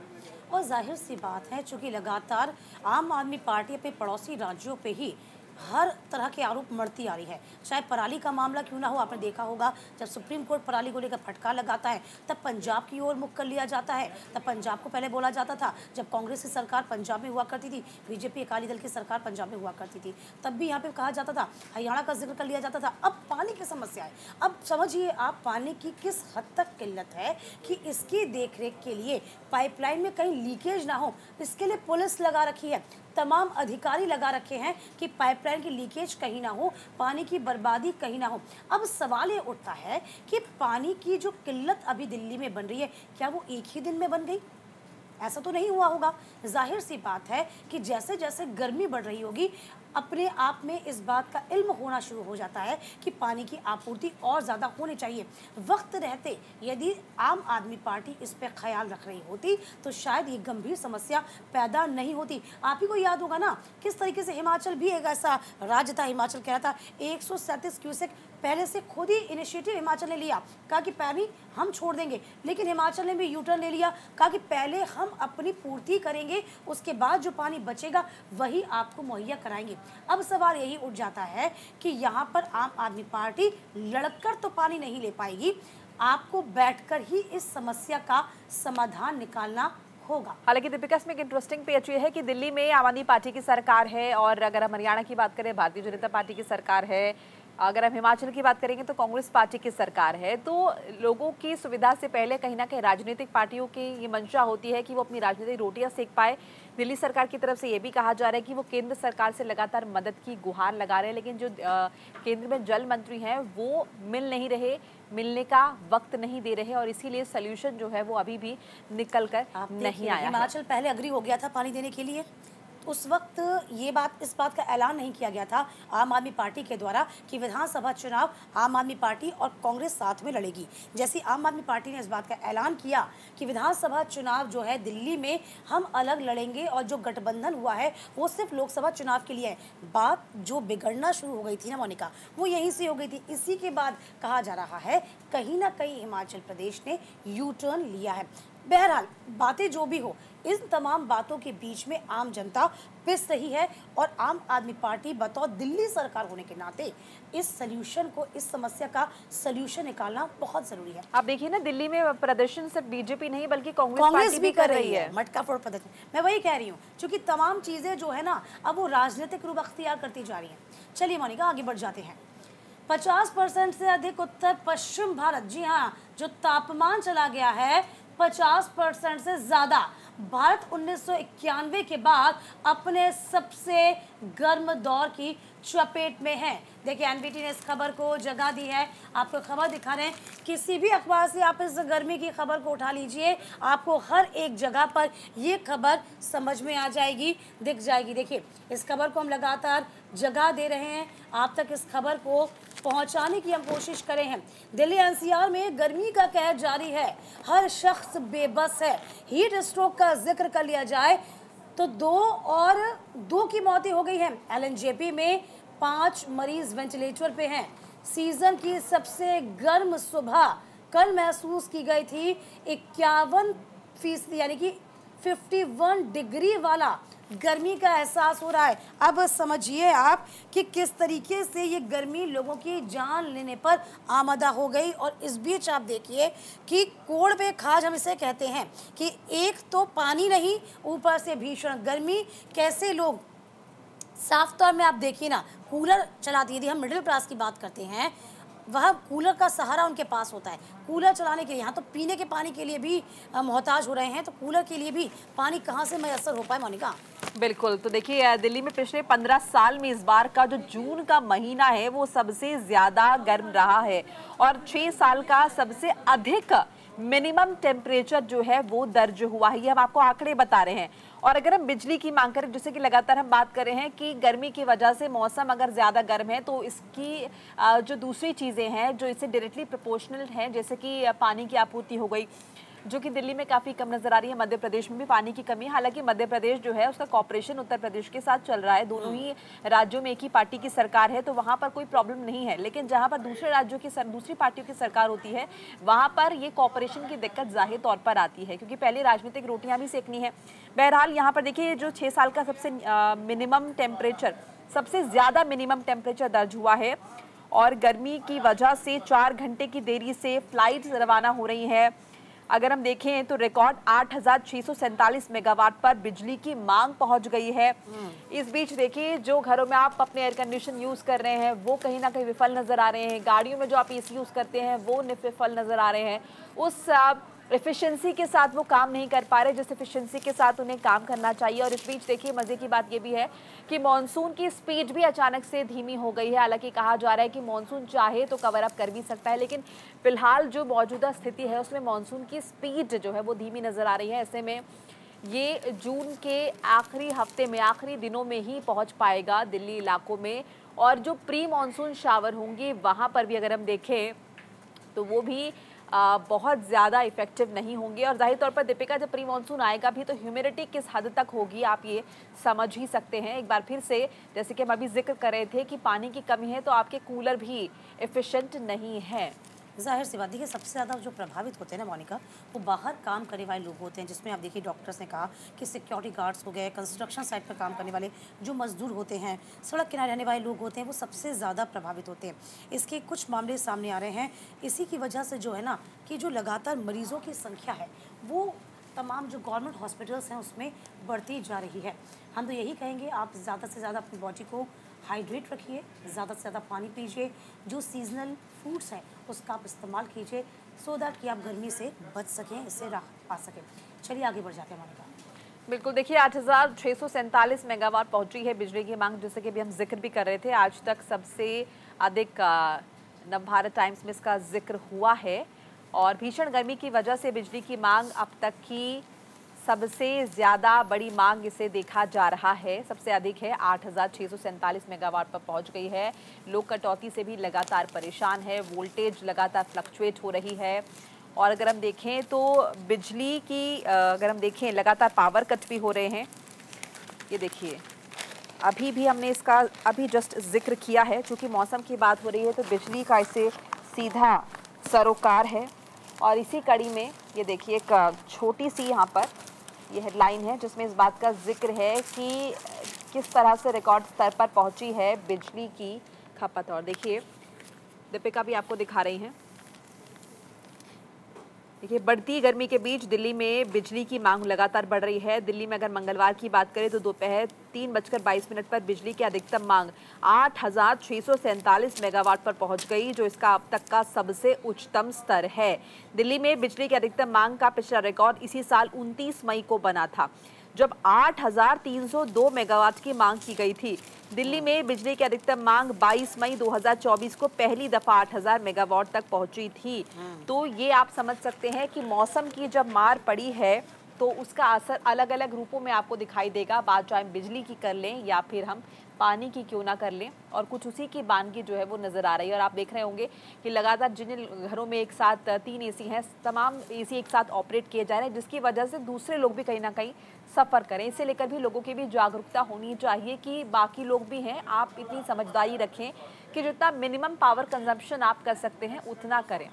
और जाहिर सी बात है, चूंकि लगातार आम आदमी पार्टी अपने पड़ोसी राज्यों पे ही हर तरह के आरोप बढ़ती आ रही है। चाहे पराली का मामला क्यों ना हो, आपने देखा होगा जब सुप्रीम कोर्ट पराली को लेकर फटकार लगाता है तब पंजाब की ओर मुख कर लिया जाता है। तब पंजाब को पहले बोला जाता था, जब कांग्रेस की सरकार पंजाब में हुआ करती थी, बीजेपी अकाली दल की सरकार पंजाब में हुआ करती थी, तब भी यहाँ पे कहा जाता था, हरियाणा का जिक्र कर लिया जाता था। अब पानी की समस्या है। अब समझिए आप पानी की किस हद तक किल्लत है कि इसकी देखरेख के लिए पाइपलाइन में कहीं लीकेज ना हो, इसके लिए पुलिस लगा रखी है, तमाम अधिकारी लगा रखे हैं कि पाइपलाइन की लीकेज कहीं ना हो, पानी की बर्बादी कहीं ना हो। अब सवाल ये उठता है कि पानी की जो किल्लत अभी दिल्ली में बन रही है, क्या वो एक ही दिन में बन गई? ऐसा तो नहीं हुआ होगा। जाहिर सी बात है कि जैसे जैसे गर्मी बढ़ रही होगी, अपने आप में इस बात का इल्म होना शुरू हो जाता है कि पानी की आपूर्ति और ज़्यादा होनी चाहिए। वक्त रहते यदि आम आदमी पार्टी इस पर ख्याल रख रही होती तो शायद ये गंभीर समस्या पैदा नहीं होती। आप ही को याद होगा ना किस तरीके से हिमाचल भी एक ऐसा राज्य था, हिमाचल कह रहा था 137 क्यूसेक पहले से खुद ही इनिशिएटिव हिमाचल ने लिया, कहा कि पानी हम छोड़ देंगे, लेकिन हिमाचल ने भी यू टर्न ले लिया, कहा कि पहले हम अपनी पूर्ति करेंगे, उसके बाद जो पानी बचेगा वही आपको मुहैया कराएंगे। अब सवाल यही उठ जाता है कि यहाँ पर आम आदमी पार्टी लड़कर तो पानी नहीं ले पाएगी, आपको बैठकर ही इस समस्या का समाधान निकालना होगा। हालांकि दीपिका, इसमें एक इंटरेस्टिंग पेच ये है कि दिल्ली में आम आदमी पार्टी की सरकार है, और अगर हम हरियाणा की बात करें भारतीय जनता पार्टी की सरकार है, अगर हम हिमाचल की बात करेंगे तो कांग्रेस पार्टी की सरकार है। तो लोगों की सुविधा से पहले कहीं ना कहीं राजनीतिक पार्टियों की ये मंशा होती है कि वो अपनी राजनीतिक रोटियां सेक पाए। दिल्ली सरकार की तरफ से ये भी कहा जा रहा है कि वो केंद्र सरकार से लगातार मदद की गुहार लगा रहे हैं, लेकिन जो केंद्र में जल मंत्री हैं वो मिल नहीं रहे, मिलने का वक्त नहीं दे रहे, और इसीलिए सोल्यूशन जो है वो अभी भी निकल कर नहीं आया। हिमाचल पहले अग्री हो गया था पानी देने के लिए, उस वक्त इस बात का ऐलान नहीं किया गया था आम आदमी पार्टी के द्वारा कि विधानसभा चुनाव आम आदमी पार्टी और कांग्रेस साथ में लड़ेगी। जैसे आम आदमी पार्टी ने इस बात का ऐलान किया कि विधानसभा चुनाव जो है दिल्ली में हम अलग लड़ेंगे और जो गठबंधन हुआ है वो सिर्फ लोकसभा चुनाव के लिए है, बात जो बिगड़ना शुरू हो गई थी ना मोनिका, वो यहीं से हो गई थी। इसी के बाद कहा जा रहा है कहीं ना कहीं हिमाचल प्रदेश ने यू टर्न लिया है। बहरहाल बातें जो भी हो, इन तमाम बातों के बीच में आम जनता पिस रही है और आम आदमी पार्टी बतौर दिल्ली सरकार होने के नाते इस समस्या का सल्यूशन निकालना बहुत जरूरी है। आप देखिए ना, दिल्ली में प्रदर्शन सिर्फ बीजेपी नहीं बल्कि कांग्रेस भी कर रही है, मटका फोड़ प्रदर्शन। मैं वही कह रही हूँ, क्योंकि तमाम चीजें जो है ना अब वो राजनीतिक रूप अख्तियार करती जा रही है। चलिए मोनिका आगे बढ़ जाते हैं। 50% से अधिक उत्तर पश्चिम भारत, जी हाँ, जो तापमान चला गया है 50% से ज्यादा। भारत 1991 के बाद अपने सबसे गर्म दौर की चपेट में है। देखिए एनबीटी ने इस खबर को जगह दी है, आपको खबर दिखा रहे हैं। किसी भी अखबार से आप इस गर्मी की खबर को उठा लीजिए, आपको हर एक जगह पर ये खबर समझ में आ जाएगी, दिख जाएगी। देखिए इस खबर को हम लगातार जगह दे रहे हैं, आप तक इस खबर को पहुंचाने की हम कोशिश कर रहे हैं। दिल्ली एनसीआर में गर्मी का कहर जारी है, हर शख्स बेबस है। हीट स्ट्रोक का जिक्र कर लिया जाए तो दो की मौतें हो गई हैं। एलएनजेपी में 5 मरीज वेंटिलेटर पे हैं। सीजन की सबसे गर्म सुबह कल महसूस की गई थी। 51% यानी कि 51 डिग्री वाला गर्मी का एहसास हो रहा है। अब समझिए आप कि किस तरीके से ये गर्मी लोगों की जान लेने पर आमादा हो गई। और इस बीच आप देखिए कि कोड़ पे खाज हम इसे कहते हैं कि एक तो पानी नहीं, ऊपर से भीषण गर्मी। कैसे लोग साफ तौर में आप देखिए ना, कूलर चलाती, यदि हम मिडिल क्लास की बात करते हैं, वह कूलर का सहारा उनके पास होता है कूलर चलाने के लिए। यहाँ तो पीने के पानी के लिए भी मोहताज हो रहे हैं, तो कूलर के लिए भी पानी कहाँ से मैसर हो पाए मोनिका? बिल्कुल। तो देखिए दिल्ली में पिछले 15 साल में इस बार का जो जून का महीना है वो सबसे ज्यादा गर्म रहा है, और 6 साल का सबसे अधिक मिनिमम टेम्परेचर जो है वो दर्ज हुआ है। ये हम आपको आंकड़े बता रहे हैं। और अगर हम बिजली की मांग करें, जैसे कि लगातार हम बात कर रहे हैं कि गर्मी की वजह से मौसम अगर ज़्यादा गर्म है तो इसकी जो दूसरी चीज़ें हैं जो इससे डायरेक्टली प्रोपोर्शनल हैं, जैसे कि पानी की आपूर्ति हो गई, जो कि दिल्ली में काफ़ी कम नजर आ रही है। मध्य प्रदेश में भी पानी की कमी है। हालांकि मध्य प्रदेश जो है उसका कॉपरेशन उत्तर प्रदेश के साथ चल रहा है, दोनों ही राज्यों में एक ही पार्टी की सरकार है, तो वहाँ पर कोई प्रॉब्लम नहीं है। लेकिन जहाँ पर दूसरे राज्यों की दूसरी पार्टियों की सरकार होती है वहाँ पर ये कॉपरेशन की दिक्कत जाहिर तौर पर आती है, क्योंकि पहले राजनीतिक रोटियाँ भी सेकनी है। बहरहाल यहाँ पर देखिए जो 6 साल का सबसे मिनिमम टेम्परेचर सबसे ज़्यादा मिनिमम टेम्परेचर दर्ज हुआ है और गर्मी की वजह से 4 घंटे की देरी से फ्लाइट्स रवाना हो रही हैं। अगर हम देखें तो रिकॉर्ड 8,647 मेगावाट पर बिजली की मांग पहुंच गई है। इस बीच देखिए, जो घरों में आप अपने एयर कंडीशन यूज़ कर रहे हैं वो कहीं ना कहीं विफल नज़र आ रहे हैं। गाड़ियों में जो आप एसी यूज़ करते हैं वो विफल नज़र आ रहे हैं। उस एफिशिएंसी के साथ वो काम नहीं कर पा रहे जिस एफिशिएंसी के साथ उन्हें काम करना चाहिए। और इस बीच देखिए, मज़े की बात ये भी है कि मॉनसून की स्पीड भी अचानक से धीमी हो गई है। हालांकि कहा जा रहा है कि मॉनसून चाहे तो कवर अप कर भी सकता है, लेकिन फिलहाल जो मौजूदा स्थिति है उसमें मॉनसून की स्पीड जो है वो धीमी नज़र आ रही है। ऐसे में ये जून के आखिरी हफ्ते में, आखिरी दिनों में ही पहुँच पाएगा दिल्ली इलाकों में। और जो प्री मानसून शावर होंगे वहाँ पर भी अगर हम देखें तो वो भी बहुत ज़्यादा इफेक्टिव नहीं होंगे। और जाहिर तौर पर दीपिका, जब प्री मानसून आएगा भी तो ह्यूमिडिटी किस हद तक होगी आप ये समझ ही सकते हैं। एक बार फिर से, जैसे कि हम अभी जिक्र कर रहे थे कि पानी की कमी है तो आपके कूलर भी एफिशिएंट नहीं है। जाहिर सी बात, देखिए सबसे ज़्यादा जो प्रभावित होते हैं ना मोनिका, वो बाहर काम करने वाले लोग होते हैं, जिसमें आप देखिए डॉक्टर्स ने कहा कि सिक्योरिटी गार्ड्स हो गए, कंस्ट्रक्शन साइट पर काम करने वाले जो मजदूर होते हैं, सड़क किनारे रहने वाले लोग होते हैं, वो सबसे ज़्यादा प्रभावित होते हैं। इसके कुछ मामले सामने आ रहे हैं। इसी की वजह से जो है ना कि जो लगातार मरीजों की संख्या है वो तमाम जो गवर्नमेंट हॉस्पिटल्स हैं उसमें बढ़ती जा रही है। हम तो यही कहेंगे, आप ज़्यादा से ज़्यादा अपनी बॉडी को हाइड्रेट रखिए, ज़्यादा से ज़्यादा पानी पीजिए, जो सीजनल फूड्स हैं उसका आप इस्तेमाल कीजिए, सो दैट कि आप गर्मी से बच सकें, इससे राहत पा सकें। चलिए आगे बढ़ जाते हैं हमारे काम। बिल्कुल, देखिए 8,647 मेगावाट पहुंची है बिजली की मांग, जैसे कि अभी हम जिक्र भी कर रहे थे। आज तक सबसे अधिक नवभारत टाइम्स में इसका जिक्र हुआ है। और भीषण गर्मी की वजह से बिजली की मांग अब तक की सबसे ज़्यादा बड़ी मांग इसे देखा जा रहा है। सबसे अधिक है, 8,647 मेगावाट पर पहुंच गई है। लोग कटौती से भी लगातार परेशान है, वोल्टेज लगातार फ्लक्चुएट हो रही है। और अगर हम देखें तो बिजली की अगर हम देखें लगातार पावर कट भी हो रहे हैं। ये देखिए, अभी भी हमने इसका अभी जस्ट जिक्र किया है। चूँकि मौसम की बात हो रही है तो बिजली का इससे सीधा सरोकार है। और इसी कड़ी में ये देखिए, एक छोटी सी यहाँ पर ये हेडलाइन है जिसमें इस बात का जिक्र है कि किस तरह से रिकॉर्ड स्तर पर पहुंची है बिजली की खपत। और देखिए, दीपिका भी आपको दिखा रही हैं। देखिए, बढ़ती गर्मी के बीच दिल्ली में बिजली की मांग लगातार बढ़ रही है। दिल्ली में अगर मंगलवार की बात करें तो दोपहर 3:22 पर बिजली की अधिकतम मांग 8,647 मेगावाट पर पहुंच गई, जो इसका अब तक का सबसे उच्चतम स्तर है। दिल्ली में बिजली की अधिकतम मांग का पिछला रिकॉर्ड इसी साल 29 मई को बना था, जब 8,302 मेगावाट की मांग की गई थी। दिल्ली में बिजली की अधिकतम मांग 22 मई 2024 को पहली दफा 8,000 मेगावाट तक पहुंची थी। तो ये आप समझ सकते हैं कि मौसम की जब मार पड़ी है तो उसका असर अलग अलग रूपों में आपको दिखाई देगा। बात चाहे बिजली की कर लें या फिर हम पानी की क्यों ना कर लें, और कुछ उसी की बानगी जो है वो नज़र आ रही है। और आप देख रहे होंगे कि लगातार जिन घरों में एक साथ 3 एसी हैं, तमाम एसी एक साथ ऑपरेट किए जा रहे हैं, जिसकी वजह से दूसरे लोग भी कहीं ना कहीं सफ़र करें। इसे लेकर भी लोगों की भी जागरूकता होनी चाहिए कि बाकी लोग भी हैं, आप इतनी समझदारी रखें कि जितना मिनिमम पावर कंजम्पशन आप कर सकते हैं उतना करें।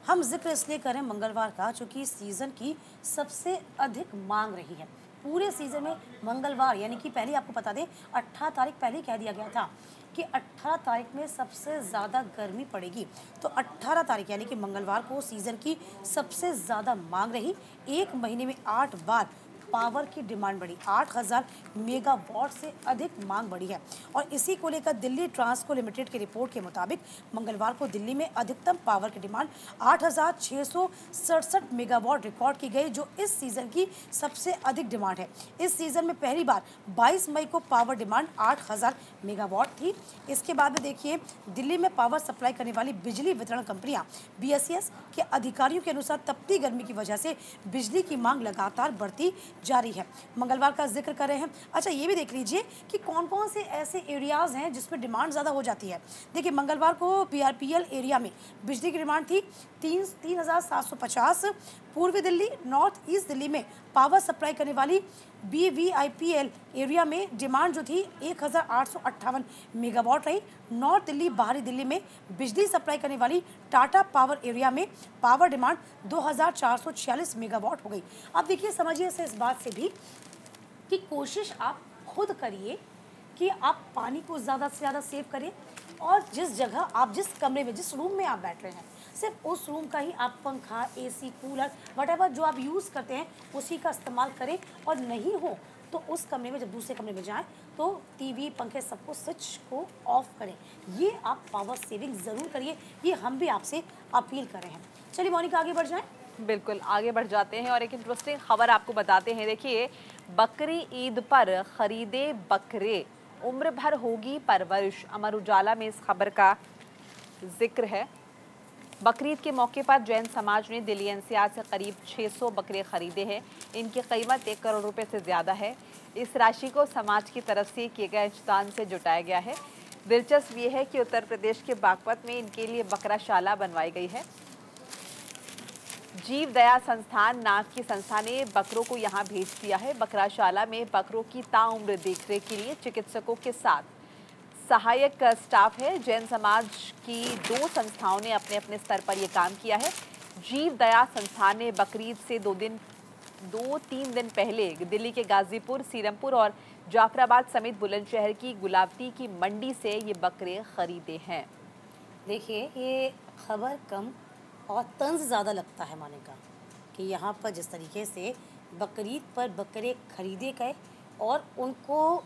हम जिक्र इसलिए करें मंगलवार का, चूँकि सीज़न की सबसे अधिक मांग रही है पूरे सीज़न में। मंगलवार यानी कि पहले आपको बता दें 18 तारीख पहले कह दिया गया था कि 18 तारीख में सबसे ज़्यादा गर्मी पड़ेगी। तो 18 तारीख यानी कि मंगलवार को सीज़न की सबसे ज़्यादा मांग रही। एक महीने में 8 बार पावर की डिमांड बढ़ी, 8,000 मेगावाट से अधिक मांग बढ़ी है। और इसी को लेकर दिल्ली ट्रांसको लिमिटेड की रिपोर्ट के मुताबिक मंगलवार को दिल्ली में अधिकतम पावर की डिमांड 8,667 मेगावाट रिकॉर्ड की गई, जो इस सीज़न की सबसे अधिक डिमांड है। इस सीज़न में पहली बार 22 मई को पावर डिमांड 8,000 मेगावाट थी। इसके बाद में देखिए, दिल्ली में पावर सप्लाई करने वाली बिजली वितरण कंपनियां BSES के अधिकारियों के अनुसार तपती गर्मी की वजह से बिजली की मांग लगातार बढ़ती जारी है। मंगलवार का जिक्र कर रहे हैं। अच्छा, ये भी देख लीजिए कि कौन कौन से ऐसे एरियाज हैं जिसमें डिमांड ज़्यादा हो जाती है। देखिए, मंगलवार को PRPL एरिया में बिजली की डिमांड थी 3,750। पूर्वी दिल्ली, नॉर्थ ईस्ट दिल्ली में पावर सप्लाई करने वाली BVIPL एरिया में डिमांड जो थी 1,858 मेगावाट रही। नॉर्थ दिल्ली, बाहरी दिल्ली में बिजली सप्लाई करने वाली टाटा पावर एरिया में पावर डिमांड 2,446 मेगावाट हो गई। अब देखिए, समझिए इस बात से भी कि कोशिश आप खुद करिए कि आप पानी को ज़्यादा से ज़्यादा सेव करें और जिस जगह आप, जिस कमरे में, जिस रूम में आप बैठ रहे हैं, सिर्फ उस रूम का ही आप पंखा, एसी, कूलर, वटेवर जो आप यूज़ करते हैं उसी का इस्तेमाल करें। और नहीं हो तो उस कमरे में, जब दूसरे कमरे में जाएं तो टीवी, पंखे सबको, स्विच को ऑफ करें। ये आप पावर सेविंग ज़रूर करिए, ये हम भी आपसे अपील कर रहे हैं। चलिए मोनिका, आगे बढ़ जाएं। बिल्कुल आगे बढ़ जाते हैं और एक इंटरेस्टिंग खबर आपको बताते हैं। देखिए, बकरी ईद पर खरीदे बकरे, उम्र भर होगी परवरिश। अमर उजाला में इस खबर का जिक्र है। बकरीद के मौके पर जैन समाज ने दिल्ली एनसीआर से करीब 600 बकरे खरीदे हैं। इनकी कीमत 1 करोड़ रुपए से ज़्यादा है। इस राशि को समाज की तरफ से किए गए दान से जुटाया गया है। दिलचस्प ये है कि उत्तर प्रदेश के बागपत में इनके लिए बकराशाला बनवाई गई है। जीव दया संस्थान नाम की संस्था ने बकरों को यहां भेज दिया है। बकराशाला में बकरों की ताउम्र देखरेख के लिए चिकित्सकों के साथ सहायक स्टाफ है। जैन समाज की 2 संस्थाओं ने अपने अपने स्तर पर यह काम किया है। जीव दया संस्थान ने बकरीद से 2-3 दिन पहले दिल्ली के गाजीपुर, सीरमपुर और जाफराबाद समेत बुलंदशहर की गुलावती की मंडी से ये बकरे खरीदे हैं। देखिए, ये खबर कम और तंज ज़्यादा लगता है मोनिका, कि यहाँ पर जिस तरीके से बकरीद पर बकरे खरीदे गए और उनको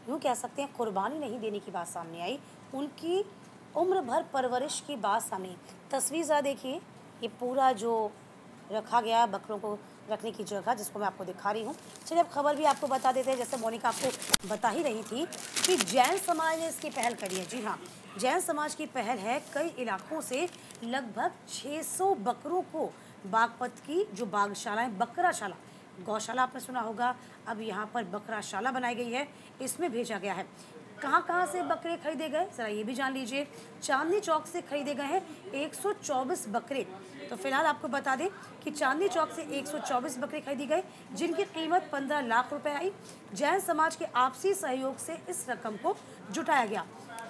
यूँ कह सकते हैं कुर्बानी नहीं देने की बात सामने आई, उनकी उम्र भर परवरिश की बात सामने आई। तस्वीर ज़रा देखिए, ये पूरा जो रखा गया बकरों को रखने की जगह, जिसको मैं आपको दिखा रही हूँ। चलिए अब खबर भी आपको बता देते हैं, जैसे मोनिका आपको बता ही रही थी कि जैन समाज ने इसकी पहल करी है। जी हाँ, जैन समाज की पहल है। कई इलाकों से लगभग 600 बकरों को बागपत की जो बागशालाएं, बकराशाला, गौशाला आपने सुना होगा, अब यहाँ पर बकराशाला बनाई गई है, इसमें भेजा गया है। कहाँ से बकरे खरीदे गए ज़रा ये भी जान लीजिए। चांदनी चौक से खरीदे गए हैं 124 बकरे। तो फिलहाल आपको बता दें कि चांदनी चौक से 124 बकरे खरीदी गए, जिनकी कीमत 15 लाख रुपए आई। जैन समाज के आपसी सहयोग से इस रकम को जुटाया गया।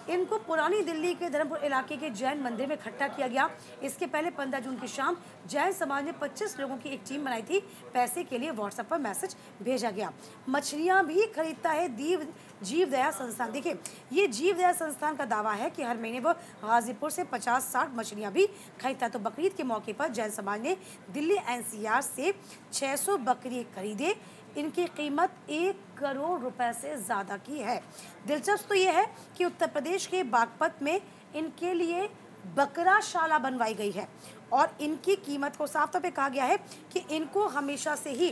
इनको पुरानी दिल्ली के धर्मपुर इलाके के जैन मंदिर में इकट्ठा किया गया। इसके पहले 15 जून की शाम जैन समाज ने 25 लोगों की एक टीम बनाई थी। पैसे के लिए व्हाट्सएप पर मैसेज भेजा गया। मछलियां भी खरीदता है जीव दया संस्थान। देखिए, ये जीव दया संस्थान का दावा है कि हर महीने वो गाजीपुर से 50-60 मछलियां भी खरीदता है। तो बकरीद के मौके पर जैन समाज ने दिल्ली एनसीआर से 600 बकरी खरीदे। इनकी कीमत 1 करोड़ रुपए से ज़्यादा की है। दिलचस्प तो ये है कि उत्तर प्रदेश के बागपत में इनके लिए बकराशाला बनवाई गई है और इनकी कीमत को साफ तौर पे कहा गया है कि इनको हमेशा से ही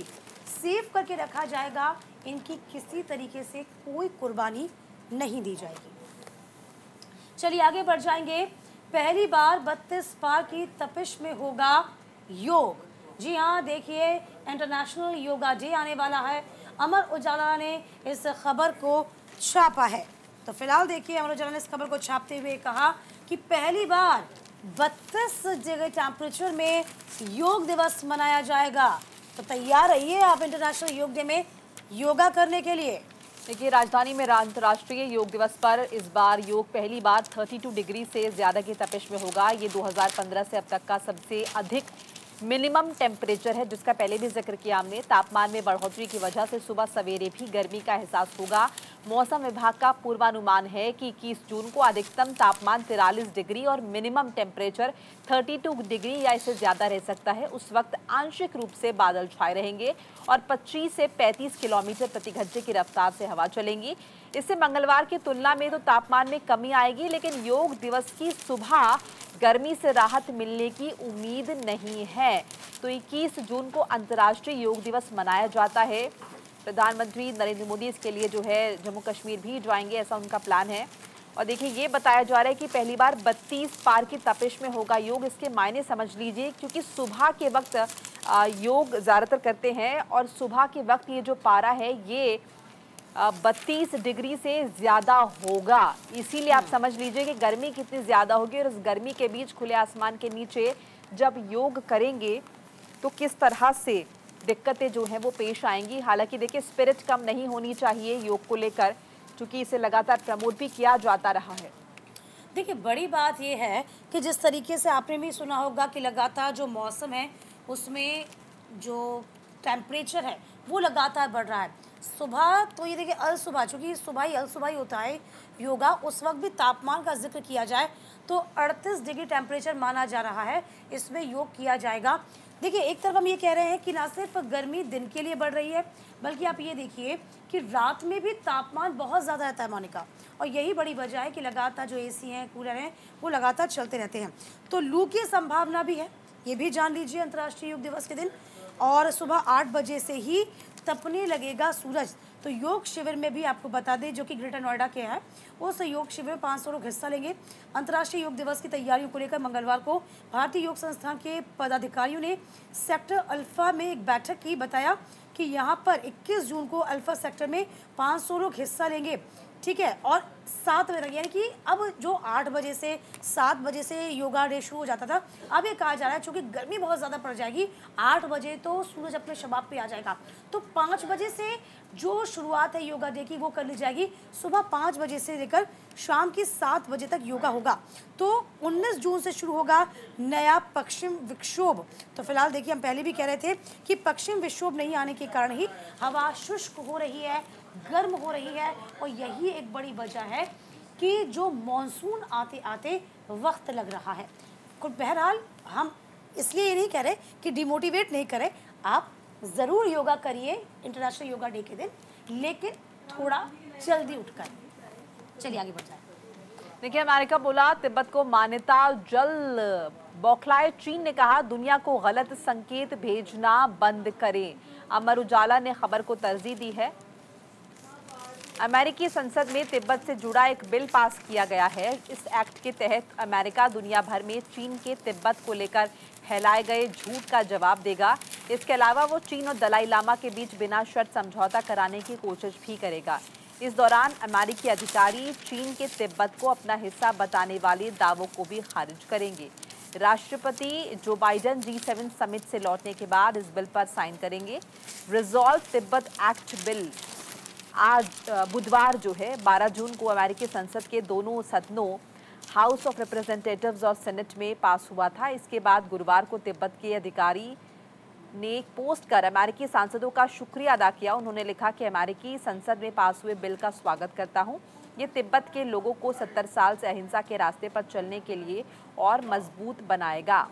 सेव करके रखा जाएगा। इनकी किसी तरीके से कोई कुर्बानी नहीं दी जाएगी। चलिए आगे बढ़ जाएंगे। पहली बार 32 पार की तपिश में होगा योग। जी हाँ, देखिए, इंटरनेशनल योगा डे आने वाला है। अमर उजाला ने इस खबर को छापा है। तो फिलहाल देखिए, अमर उजाला ने इस खबर को छापते हुए कहा कि पहली बार 32 डिग्री टेम्परेचर में योग दिवस मनाया जाएगा। तो तैयार रहिए आप इंटरनेशनल योग डे में योगा करने के लिए। देखिए, राजधानी में अंतर्राष्ट्रीय योग दिवस पर इस बार योग पहली बार 32 डिग्री से ज़्यादा की तपिश में होगा। ये 2015 से अब तक का सबसे अधिक मिनिमम टेम्परेचर है, जिसका पहले भी जिक्र किया हमने। तापमान में बढ़ोतरी की वजह से सुबह सवेरे भी गर्मी का एहसास होगा। मौसम विभाग का पूर्वानुमान है कि 21 जून को अधिकतम तापमान 43 डिग्री और मिनिमम टेम्परेचर 32 डिग्री या इससे ज़्यादा रह सकता है। उस वक्त आंशिक रूप से बादल छाए रहेंगे और 25 से 35 किलोमीटर प्रति घंटे की रफ्तार से हवा चलेंगी। इससे मंगलवार की तुलना में तो तापमान में कमी आएगी, लेकिन योग दिवस की सुबह गर्मी से राहत मिलने की उम्मीद नहीं है। तो 21 जून को अंतर्राष्ट्रीय योग दिवस मनाया जाता है। प्रधानमंत्री नरेंद्र मोदी इसके लिए जो है जम्मू कश्मीर भी जाएंगे, ऐसा उनका प्लान है। और देखिए, ये बताया जा रहा है कि पहली बार 32 पार की तपिश में होगा योग। इसके मायने समझ लीजिए, क्योंकि सुबह के वक्त योग ज़्यादातर करते हैं और सुबह के वक्त ये जो पारा है ये 32 डिग्री से ज़्यादा होगा। इसीलिए आप समझ लीजिए कि गर्मी कितनी ज़्यादा होगी और इस गर्मी के बीच खुले आसमान के नीचे जब योग करेंगे तो किस तरह से दिक्कतें जो हैं वो पेश आएंगी। हालांकि देखिए, स्पिरिट कम नहीं होनी चाहिए योग को लेकर, क्योंकि इसे लगातार प्रमोट भी किया जाता रहा है। देखिए, बड़ी बात यह है कि जिस तरीके से आपने भी सुना होगा कि लगातार जो मौसम है उसमें जो टेम्परेचर है वो लगातार बढ़ रहा है। सुबह तो ये देखिए अलसुबह, चूँकि सुबह ही अलसुबह ही होता है योगा, उस वक्त भी तापमान का जिक्र किया जाए तो 38 डिग्री टेम्परेचर माना जा रहा है, इसमें योग किया जाएगा। देखिए एक तरफ हम ये कह रहे हैं कि ना सिर्फ गर्मी दिन के लिए बढ़ रही है, बल्कि आप ये देखिए कि रात में भी तापमान बहुत ज़्यादा रहता है मोनिका, और यही बड़ी वजह है कि लगातार जो एसी हैं, कूलर हैं, वो लगातार चलते रहते हैं। तो लू की संभावना भी है, ये भी जान लीजिए अंतर्राष्ट्रीय योग दिवस के दिन। और सुबह 8 बजे से ही तपने लगेगा सूरज। तो योग शिविर में भी आपको बता दें, जो कि ग्रेटर नोएडा के हैं, उस योग शिविर में 500 लोग हिस्सा लेंगे। अंतर्राष्ट्रीय योग दिवस की तैयारियों को लेकर मंगलवार को भारतीय योग संस्थान के पदाधिकारियों ने सेक्टर अल्फा में एक बैठक की। बताया कि यहाँ पर 21 जून को अल्फा सेक्टर में 500 लोग हिस्सा लेंगे, ठीक है। और 7 बजे तक, यानी कि अब जो 8 बजे से 7 बजे से योगा डे शुरू हो जाता था, अब ये कहा जा रहा है चूँकि गर्मी बहुत ज़्यादा पड़ जाएगी, 8 बजे तो सूरज अपने शबाब पे आ जाएगा, तो 5 बजे से जो शुरुआत है योगा डे की वो कर ली जाएगी। सुबह 5 बजे से लेकर शाम की 7 बजे तक योगा होगा। तो 19 जून से शुरू होगा नया पश्चिम विक्षोभ। तो फिलहाल देखिए, हम पहले भी कह रहे थे कि पश्चिम विक्षोभ नहीं आने के कारण ही हवा शुष्क हो रही है, गर्म हो रही है, और यही एक बड़ी वजह है कि जो मॉनसून आते आते वक्त लग रहा है। बहरहाल हम इसलिए ये नहीं कह रहे कि डिमोटिवेट नहीं करें, आप ज़रूर योगा करिए इंटरनेशनल योगा डे के दिन, लेकिन थोड़ा जल्दी उठकर। चलिए आगे बढ़ जाए। देखिए, अमेरिका बोला तिब्बत को मान्यता जल्द। बौखलाए चीन ने कहा दुनिया को गलत संकेत भेजना बंद करें। अमर उजाला ने खबर को तरजीह दी है। अमेरिकी संसद में तिब्बत से जुड़ा एक बिल पास किया गया है। इस एक्ट के तहत अमेरिका दुनिया भर में चीन के तिब्बत को लेकर फैलाए गए झूठ का जवाब देगा। इसके अलावा वो चीन और दलाई लामा के बीच बिना शर्त समझौता कराने की कोशिश भी करेगा। इस दौरान अमेरिकी अधिकारी चीन के तिब्बत को अपना हिस्सा बताने वाले दावों को भी खारिज करेंगे। राष्ट्रपति जो बाइडेन G7 समिट से लौटने के बाद इस बिल पर साइन करेंगे। रिजॉल्व तिब्बत एक्ट बिल आज बुधवार जो है 12 जून को अमेरिकी संसद के दोनों सदनों हाउस ऑफ रिप्रेजेंटेटिव्स और सेनेट में पास हुआ था। इसके बाद गुरुवार को तिब्बत के अधिकारी ने एक पोस्ट कर अमेरिकी सांसदों का शुक्रिया अदा किया। उन्होंने लिखा कि अमेरिकी संसद में पास हुए बिल का स्वागत करता हूं। ये तिब्बत के लोगों को 70 साल से अहिंसा के रास्ते पर चलने के लिए और मजबूत बनाएगा।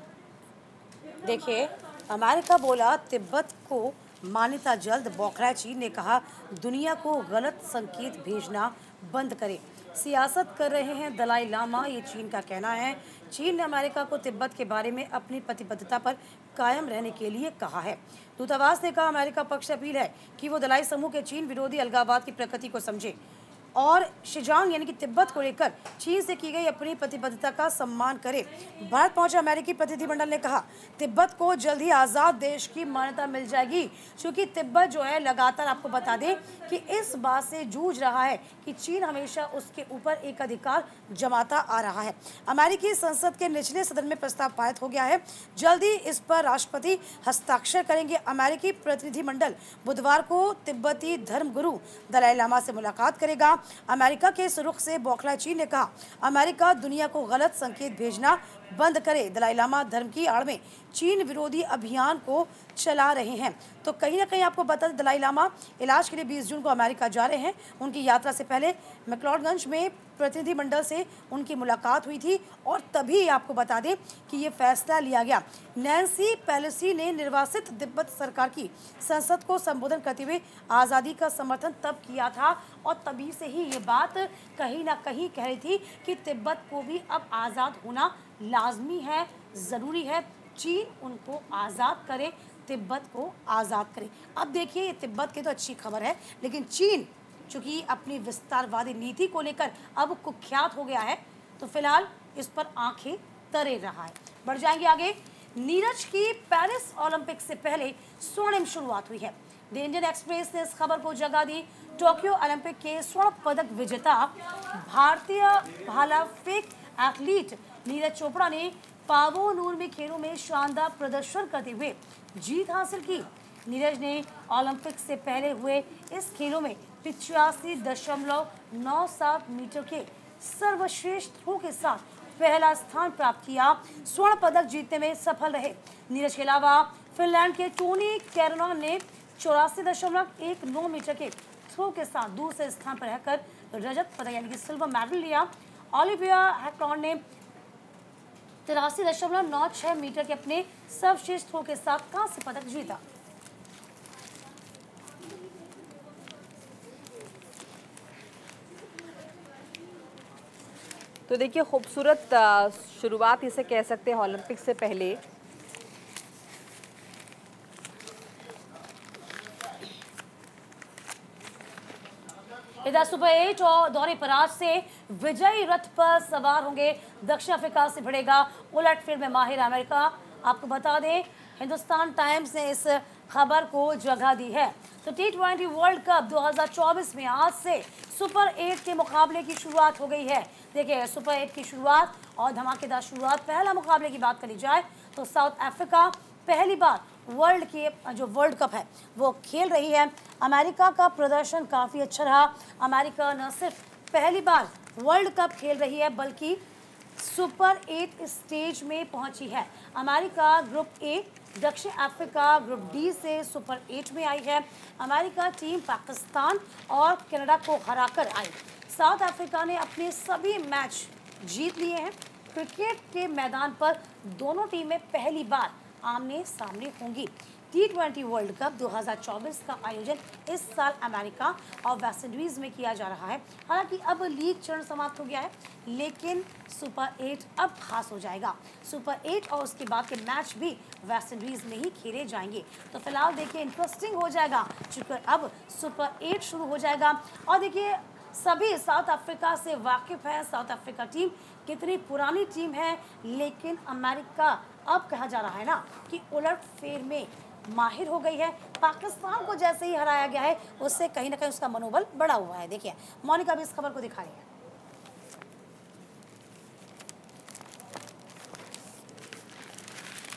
देखिए, अमेरिका बोला तिब्बत को मान्यता जल्द। बौखलाए चीन ने कहा दुनिया को गलत संकेत भेजना बंद करे। सियासत कर रहे हैं दलाई लामा, ये चीन का कहना है। चीन ने अमेरिका को तिब्बत के बारे में अपनी प्रतिबद्धता पर कायम रहने के लिए कहा है। दूतावास ने कहा अमेरिका पक्ष अपील है कि वो दलाई समूह के चीन विरोधी अलगाववाद की प्रकृति को समझे और शिजांग यानी कि तिब्बत को लेकर चीन से की गई अपनी प्रतिबद्धता का सम्मान करे। भारत पहुंचे अमेरिकी प्रतिनिधिमंडल ने कहा तिब्बत को जल्द ही आज़ाद देश की मान्यता मिल जाएगी, क्योंकि तिब्बत जो है लगातार आपको बता दें कि इस बात से जूझ रहा है कि चीन हमेशा उसके ऊपर एक अधिकार जमाता आ रहा है। अमेरिकी संसद के निचले सदन में प्रस्ताव पारित हो गया है। जल्दी इस पर राष्ट्रपति हस्ताक्षर करेंगे। अमेरिकी प्रतिनिधिमंडल बुधवार को तिब्बती धर्मगुरु दलाई लामा से मुलाकात करेगा। अमेरिका के इस रुख से बौखलाए चीन ने कहा अमेरिका दुनिया को गलत संकेत भेजना बंद करे। दलाई लामा धर्म की आड़ में चीन विरोधी अभियान को चला रहे हैं। तो कहीं ना कहीं आपको बता दें दलाई लामा इलाज के लिए 20 जून को अमेरिका जा रहे हैं। उनकी यात्रा से पहले मैक्लोडगंज में प्रतिनिधिमंडल से उनकी मुलाकात हुई थी और तभी आपको बता दें कि ये फैसला लिया गया। नैन्सी पेलोसी ने निर्वासित तिब्बत सरकार की संसद को संबोधन करते हुए आज़ादी का समर्थन तब किया था और तभी से ही ये बात कहीं ना कहीं कह रही थी कि तिब्बत को भी अब आज़ाद होना लाजमी है, ज़रूरी है। चीन उनको आज़ाद करे, तिब्बत को आज़ाद करे। अब देखिए ये तिब्बत की तो अच्छी खबर है, लेकिन चीन चूँकि अपनी विस्तारवादी नीति को लेकर अब कुख्यात हो गया है, तो फिलहाल इस पर आंखें तरे रहा है। बढ़ जाएंगे आगे। नीरज की पेरिस ओलंपिक से पहले स्वर्णिम शुरुआत हुई है। द इंडियन एक्सप्रेस ने इस खबर को जगह दी। टोक्यो ओलंपिक के स्वर्ण पदक विजेता भारतीय भाला फेंक एथलीट नीरज चोपड़ा ने पावो नूर में खेलों में शानदार प्रदर्शन करते हुए जीत हासिल की। नीरज ने ओलंपिक से पहले हुए इस खेलों में 85.97 मीटर के सर्वश्रेष्ठ थ्रो के साथ पहला स्थान प्राप्त किया। स्वर्ण पदक जीतने में सफल रहे। नीरज के अलावा फिनलैंड के टोनी कैरनॉन ने 84.19 मीटर के थ्रो के साथ दूसरे स्थान पर रहकर रजत पदक यानी कि सिल्वर मेडल लिया। ओलिविया हैकलॉन ने 83.96 मीटर के अपने सर्वश्रेष्ठ थ्रो के साथ कांस्य पदक जीता। तो देखिए खूबसूरत शुरुआत इसे कह सकते हैं ओलंपिक से पहले। इधर सुपर 8 और दौरे पर आज से विजयी रथ पर सवार होंगे। दक्षिण अफ्रीका से भिड़ेगा उलटफेर में माहिर अमेरिका। आपको बता दें हिंदुस्तान टाइम्स ने इस खबर को जगह दी है। तो T20 वर्ल्ड कप 2024 में आज से सुपर 8 के मुकाबले की शुरुआत हो गई है। देखिए सुपर 8 की शुरुआत और धमाकेदार शुरुआत। पहला मुकाबले की बात करी जाए तो साउथ अफ्रीका पहली बार वर्ल्ड कप है वो खेल रही है। अमेरिका का प्रदर्शन काफ़ी अच्छा रहा। अमेरिका न सिर्फ पहली बार वर्ल्ड कप खेल रही है बल्कि सुपर 8 स्टेज में पहुंची है। अमेरिका ग्रुप ए, दक्षिण अफ्रीका ग्रुप डी से सुपर 8 में आई है। अमेरिका टीम पाकिस्तान और कनाडा को हराकर आई। साउथ अफ्रीका ने अपने सभी मैच जीत लिए हैं। क्रिकेट के मैदान पर दोनों टीमें पहली बार आमने सामने होंगी। T20 वर्ल्ड कप 2024 का आयोजन इस साल अमेरिका और वेस्ट इंडीज में किया जा रहा है। हालांकि अब लीग चरण समाप्त हो गया है लेकिन सुपर 8 अब खास हो जाएगा। सुपर 8 और उसके बाद के मैच भी वेस्ट इंडीज में ही खेले जाएंगे। तो फिलहाल देखिए इंटरेस्टिंग हो जाएगा चूँकि अब सुपर 8 शुरू हो जाएगा। और देखिए सभी साउथ अफ्रीका से वाकिफ है। साउथ अफ्रीका टीम कितनी पुरानी टीम है लेकिन अमेरिका अब कहा जा रहा है ना कि उलटफेर में माहिर हो गई है। पाकिस्तान को जैसे ही हराया गया है उससे कहीं ना कहीं उसका मनोबल बढ़ा हुआ है। देखिए मोनिका भी इस खबर को दिखा रही है।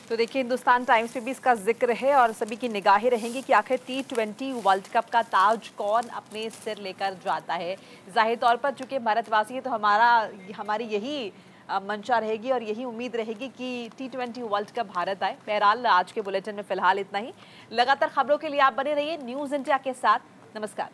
तो देखिए हिंदुस्तान टाइम्स पे भी इसका जिक्र है और सभी की निगाहें रहेंगी कि आखिर T20 वर्ल्ड कप का ताज कौन अपने सिर लेकर जाता है। जाहिर तौर पर चूंकि भारतवासी है तो हमारी यही मंशा रहेगी और यही उम्मीद रहेगी कि T20 वर्ल्ड कप भारत आए। बहरहाल आज के बुलेटिन में फिलहाल इतना ही। लगातार खबरों के लिए आप बने रहिए न्यूज़ इंडिया के साथ। नमस्कार।